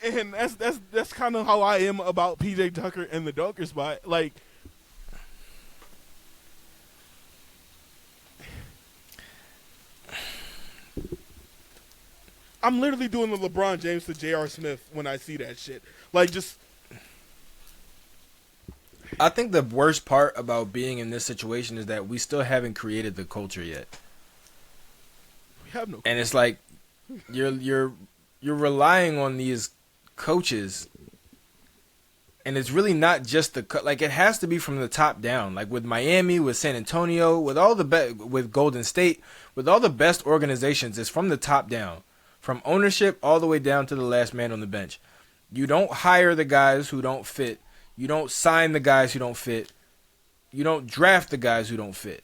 and that's kind of how I am about PJ Tucker and the dunker spot. Like, I'm literally doing the LeBron James to J.R. Smith when I see that shit. Like, just I think the worst part about being in this situation is that we still haven't created the culture yet. we have no. And it's like you're relying on these coaches, and it's really not just like it has to be from the top down. Like with Miami, with San Antonio, with all the with Golden State, with all the best organizations, it's from the top down, from ownership all the way down to the last man on the bench. You don't hire the guys who don't fit. You don't sign the guys who don't fit. You don't draft the guys who don't fit.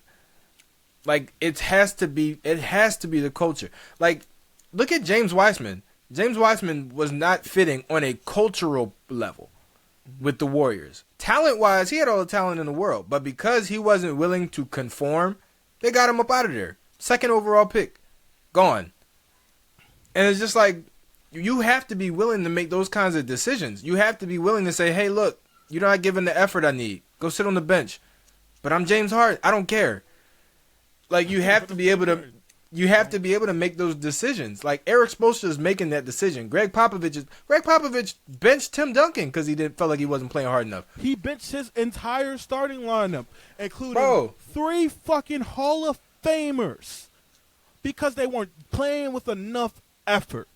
Like it has to be the culture. Like look at James Wiseman. James Wiseman was not fitting on a cultural level with the Warriors. Talent-wise, he had all the talent in the world, but because he wasn't willing to conform, they got him up out of there. Second overall pick. Gone. And it's just like you have to be willing to make those kinds of decisions. You have to be willing to say, "Hey, look, you're not giving the effort I need. Go sit on the bench." But I'm James Harden. I don't care. Like you have to be able to make those decisions. Like Eric Spoelstra is making that decision. Greg Popovich benched Tim Duncan because he felt like he wasn't playing hard enough. He benched his entire starting lineup, including 3 fucking Hall of Famers, because they weren't playing with enough effort.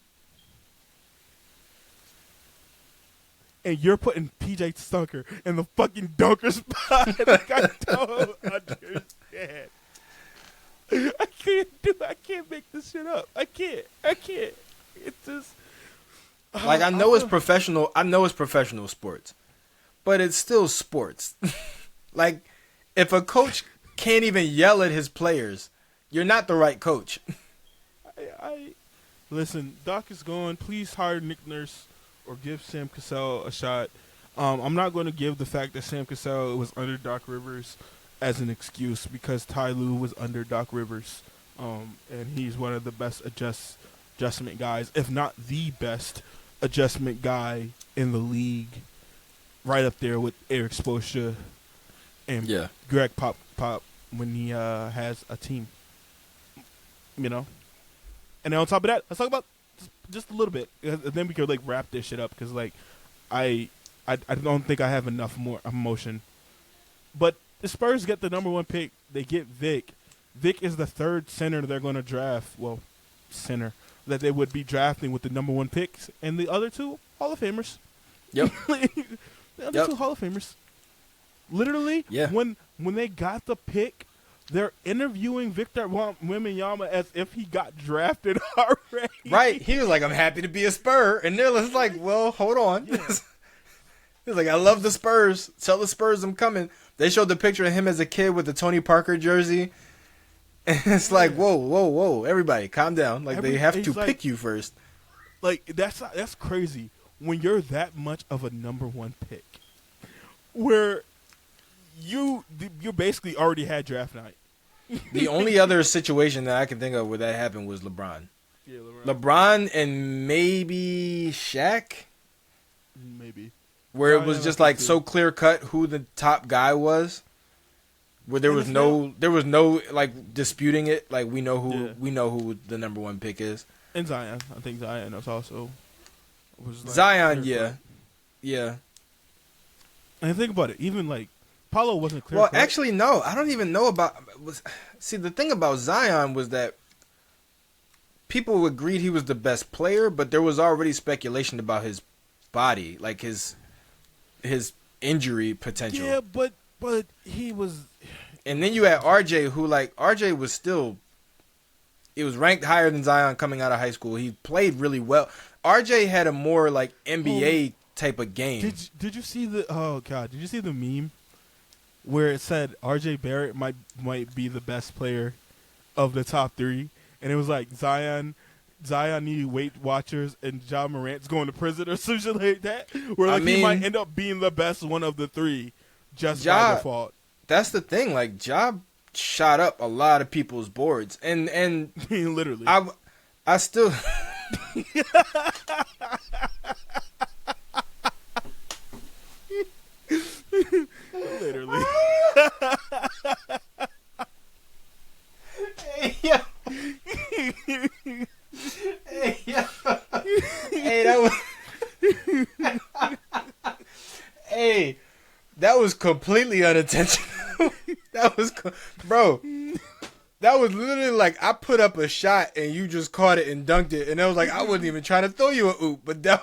And you're putting PJ Tucker in the fucking dunker spot. Like, I don't understand. I can't make this shit up. I can't. It's just Like I know it's professional. I know it's professional sports, but it's still sports. Like if a coach can't even yell at his players, you're not the right coach. I listen. Doc is gone. Please hire Nick Nurse or give Sam Cassell a shot. I'm not going to give the fact that Sam Cassell was under Doc Rivers as an excuse, because Ty Lue was under Doc Rivers, and he's one of the best adjustment guys, if not the best adjustment guy in the league, right up there with Eric Spoelstra and Greg Pop when he has a team, you know. And then on top of that, let's talk about just a little bit, and then we could like wrap this shit up, because like I don't think I have enough more emotion. But the Spurs get the number 1 pick. They get Vic. Vic is the 3rd center they're going to draft. Well, center. that they would be drafting with the number 1 picks, and the other 2 Hall of Famers. Yep. The other 2 Hall of Famers. Literally, when they got the pick, they're interviewing Victor Wembanyama as if he got drafted already. Right. He was like, I'm happy to be a Spur. And they're just like, well, hold on. Yeah. He's like, I love the Spurs. Tell the Spurs I'm coming. They showed the picture of him as a kid with the Tony Parker jersey. And it's like, whoa. Everybody, calm down. Like, they have to pick you first. Like, that's crazy. When you're that much of a number 1 pick, where you basically already had draft night. The only other situation that I can think of where that happened was LeBron. Yeah, LeBron and maybe Shaq. Maybe. Where it was just like so clear cut who the top guy was. Where there was no like disputing it. Like we know who the number 1 pick is. And Zion. I think Zion was also Zion, yeah. And think about it, even like Paulo wasn't clear. Well, actually, no. I don't even know about. See, the thing about Zion was that people agreed he was the best player, but there was already speculation about his body, like his injury potential. Yeah, but he was. And then you had RJ, who like RJ was still. He was ranked higher than Zion coming out of high school. He played really well. RJ had a more like NBA type of game. Did you see the? Oh God! Did you see the meme where it said RJ Barrett might be the best player of the top 3, and it was like Zion needed Weight Watchers, and Ja Morant's going to prison or something like that. Where like he might end up being the best one of the 3 just by default. That's the thing. Like Ja shot up a lot of people's boards, and literally, I still. Literally. Hey, yo. Hey, that was. Hey, that was completely unintentional. Bro. That was literally like I put up a shot and you just caught it and dunked it, and I was like I wasn't even trying to throw you a oop, but that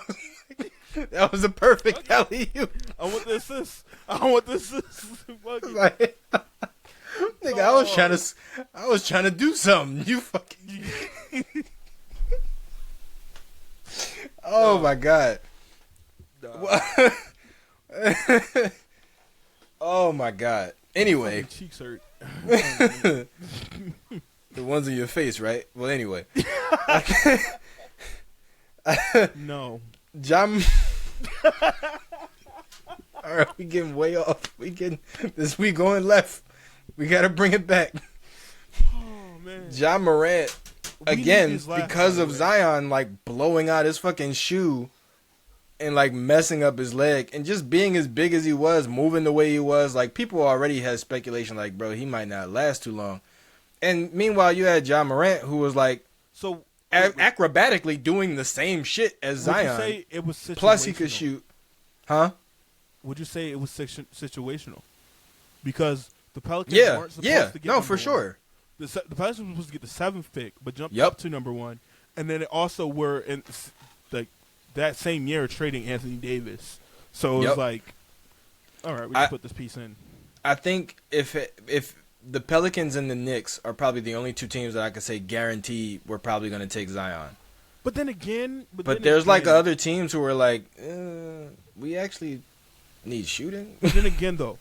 was a perfect alley-oop. I want the assist. Like, nigga, I was trying to do something. You fucking. Oh my God. Oh my God. Anyway. My cheeks hurt. The ones in your face, right? Well, anyway. No. John. All right, we getting way off. We going left. We gotta bring it back. Oh man. Ja Morant again because of Zion like blowing out his fucking shoe and like messing up his leg and just being as big as he was, moving the way he was. Like people already had speculation like, bro, he might not last too long. And meanwhile, you had Ja Morant who was like acrobatically doing the same shit as Zion. Would you say it was situational? Plus he could shoot. Huh? Would you say it was situational? Because the Pelicans weren't supposed to get no, for sure. The Pelicans were supposed to get the 7th pick, but jumped up to number 1. And then it also were in like that same year trading Anthony Davis. So it was like, all right, we can put this piece in. I think if the Pelicans and the Knicks are probably the only 2 teams that I could say guarantee we're probably going to take Zion. But then again, there's like other teams who are like, we actually need shooting. But then again, though,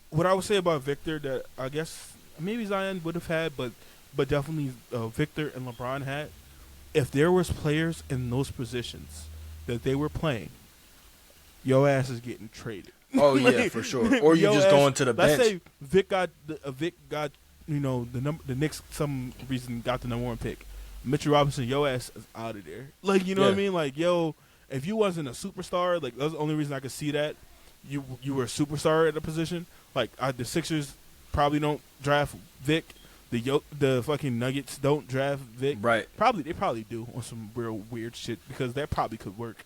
what I would say about Victor that I guess maybe Zion would have had, but definitely Victor and LeBron had. If there was players in those positions that they were playing, your ass is getting traded. Oh yeah, for sure. Or you just going to the bench. Let's say Vic got the Knicks some reason got the number 1 pick. Mitchell Robinson, your ass is out of there. Like you know what I mean? Like if you wasn't a superstar, like that's the only reason I could see that you were a superstar at a position. Like the Sixers probably don't draft Vic. The fucking Nuggets don't draft Vic. Right. They probably do on some real weird shit because that probably could work.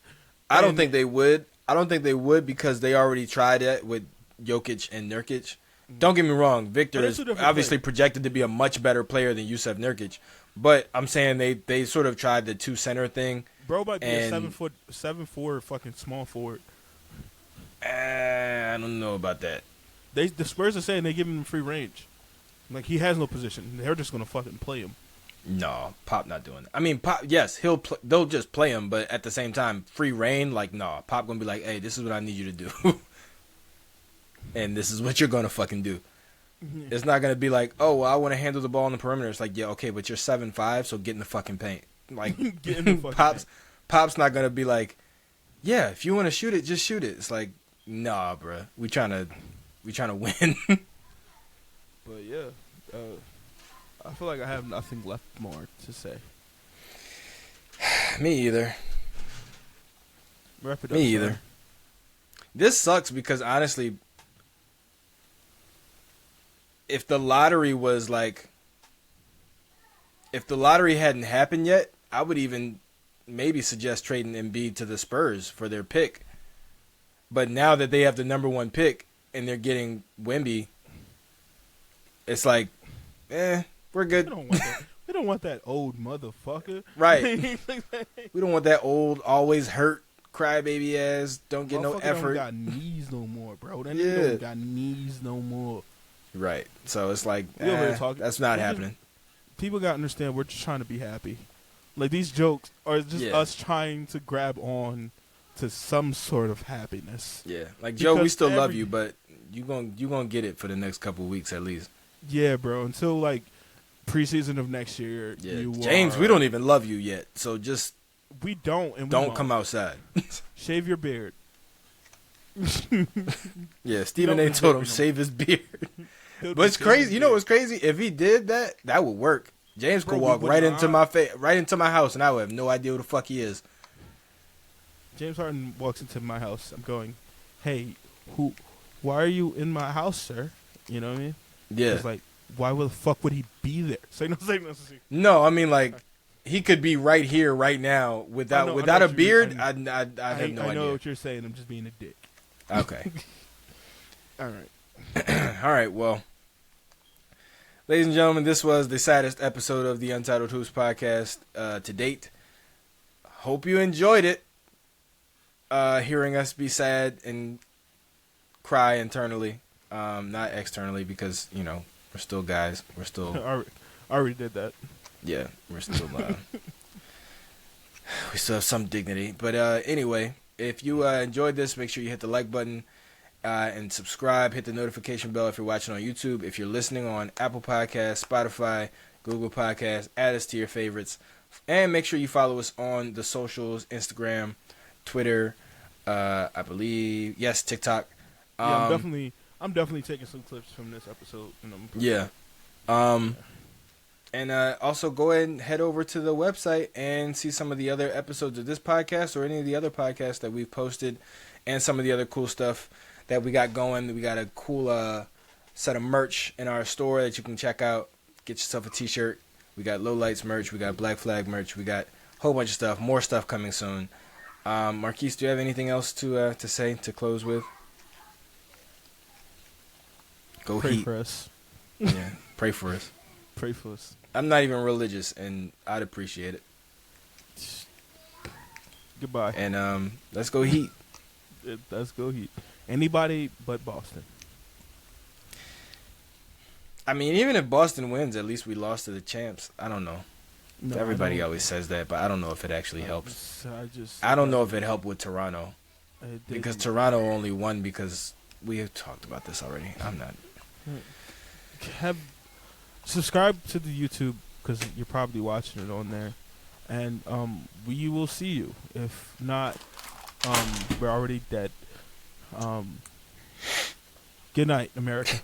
I don't think they would. I don't think they would because they already tried that with Jokic and Nurkic, Don't get me wrong. Victor is different obviously player. projected to be a much better player than Yusuf Nurkic. But I'm saying they sort of tried the two center thing. Bro might be a And- 7'4" fucking small forward. I don't know about that. The Spurs are saying they give him free range. Like, he has no position. They're just going to fucking play him. No, Pop not doing that. I mean, Pop, yes, they'll just play him, but at the same time, free reign, like, no. Pop gonna be like, hey, this is what I need you to do. And this is what you're gonna fucking do. It's not gonna be like, oh, well, I want to handle the ball on the perimeter. It's like, yeah, okay, but you're 7'5", so get in the fucking paint. Like, Get in the fucking Pop's Pop's not gonna be like, yeah, if you want to shoot it, just shoot it. It's like, nah, bruh, we trying to win. But, yeah. I feel like I have nothing left more to say. Me either. Wrap it up. Me son. either. This sucks because honestly, if the lottery hadn't happened yet, I would even maybe suggest trading Embiid to the Spurs for their pick. But now that they have the number 1 pick and they're getting Wemby, it's like, we're good. We don't want that old motherfucker. Right. We don't want that old, always hurt, crybaby ass, don't get no Motherfucker effort. Don't got knees no more, bro. That Yeah. nigga don't got knees no more. Right. So it's like, We over here talking. that's not happening. People got to understand we're just trying to be happy. Like, these jokes are just us trying to grab on to some sort of happiness. Yeah. Like, Joe, we Because still love you, but you gonna get it for the next couple of weeks at least. Yeah, bro. Until, like, preseason of next year. Yeah. James, we don't even love you yet. So just We don't. And we don't won't. come outside. Shave your beard. Yeah, Stephen Don't A. told him respect him. save his beard. He'll But it's be crazy. shaving You know beard. what's crazy? If he did that, that would work. James Bro, could we walk would right into not. right into my house, and I would have no idea who the fuck he is. James Harden walks into my house. I'm going, hey, why are you in my house, sir? You know what I mean? Yeah. It's like, why the fuck would he be there? Say no. No, I mean, like, he could be right here, right now, without I know a what you mean. beard. I have no I know idea. what you're saying. I'm just being a dick. Okay. All right. All right, well, ladies and gentlemen, this was the saddest episode of the Untitled Hoops podcast to date. Hope you enjoyed it. Hearing us be sad and cry internally, not externally, because, you know, we're still guys. We're still, I already did that. yeah, we're still, we still have some dignity. But anyway, if you enjoyed this, make sure you hit the like button and subscribe. Hit the notification bell if you're watching on YouTube. If you're listening on Apple Podcasts, Spotify, Google Podcasts, add us to your favorites. And make sure you follow us on the socials, Instagram, Twitter, I believe, yes, TikTok. Yeah, I'm definitely taking some clips from this episode. And Yeah. And also go ahead and head over to the website and see some of the other episodes of this podcast or any of the other podcasts that we've posted and some of the other cool stuff that we got going. We got a cool set of merch in our store that you can check out. Get yourself a t-shirt. We got Low Lights merch. We got Black Flag merch. We got a whole bunch of stuff. More stuff coming soon. Marquise, do you have anything else to say to close with? Go pray Heat. for us. Yeah, pray for us. Pray for us. I'm not even religious, and I'd appreciate it. Goodbye. And let's go Heat. Let's go Heat. Anybody but Boston. I mean, even if Boston wins, at least we lost to the champs. I don't know. No, Everybody always says that, but I don't know if it actually helps. I I don't know if it helped with Toronto. It Because didn't. Toronto only won because we have talked about this already. I'm not. Subscribe to the YouTube because you're probably watching it on there, and we will see you. If not, we're already dead. Good night, America.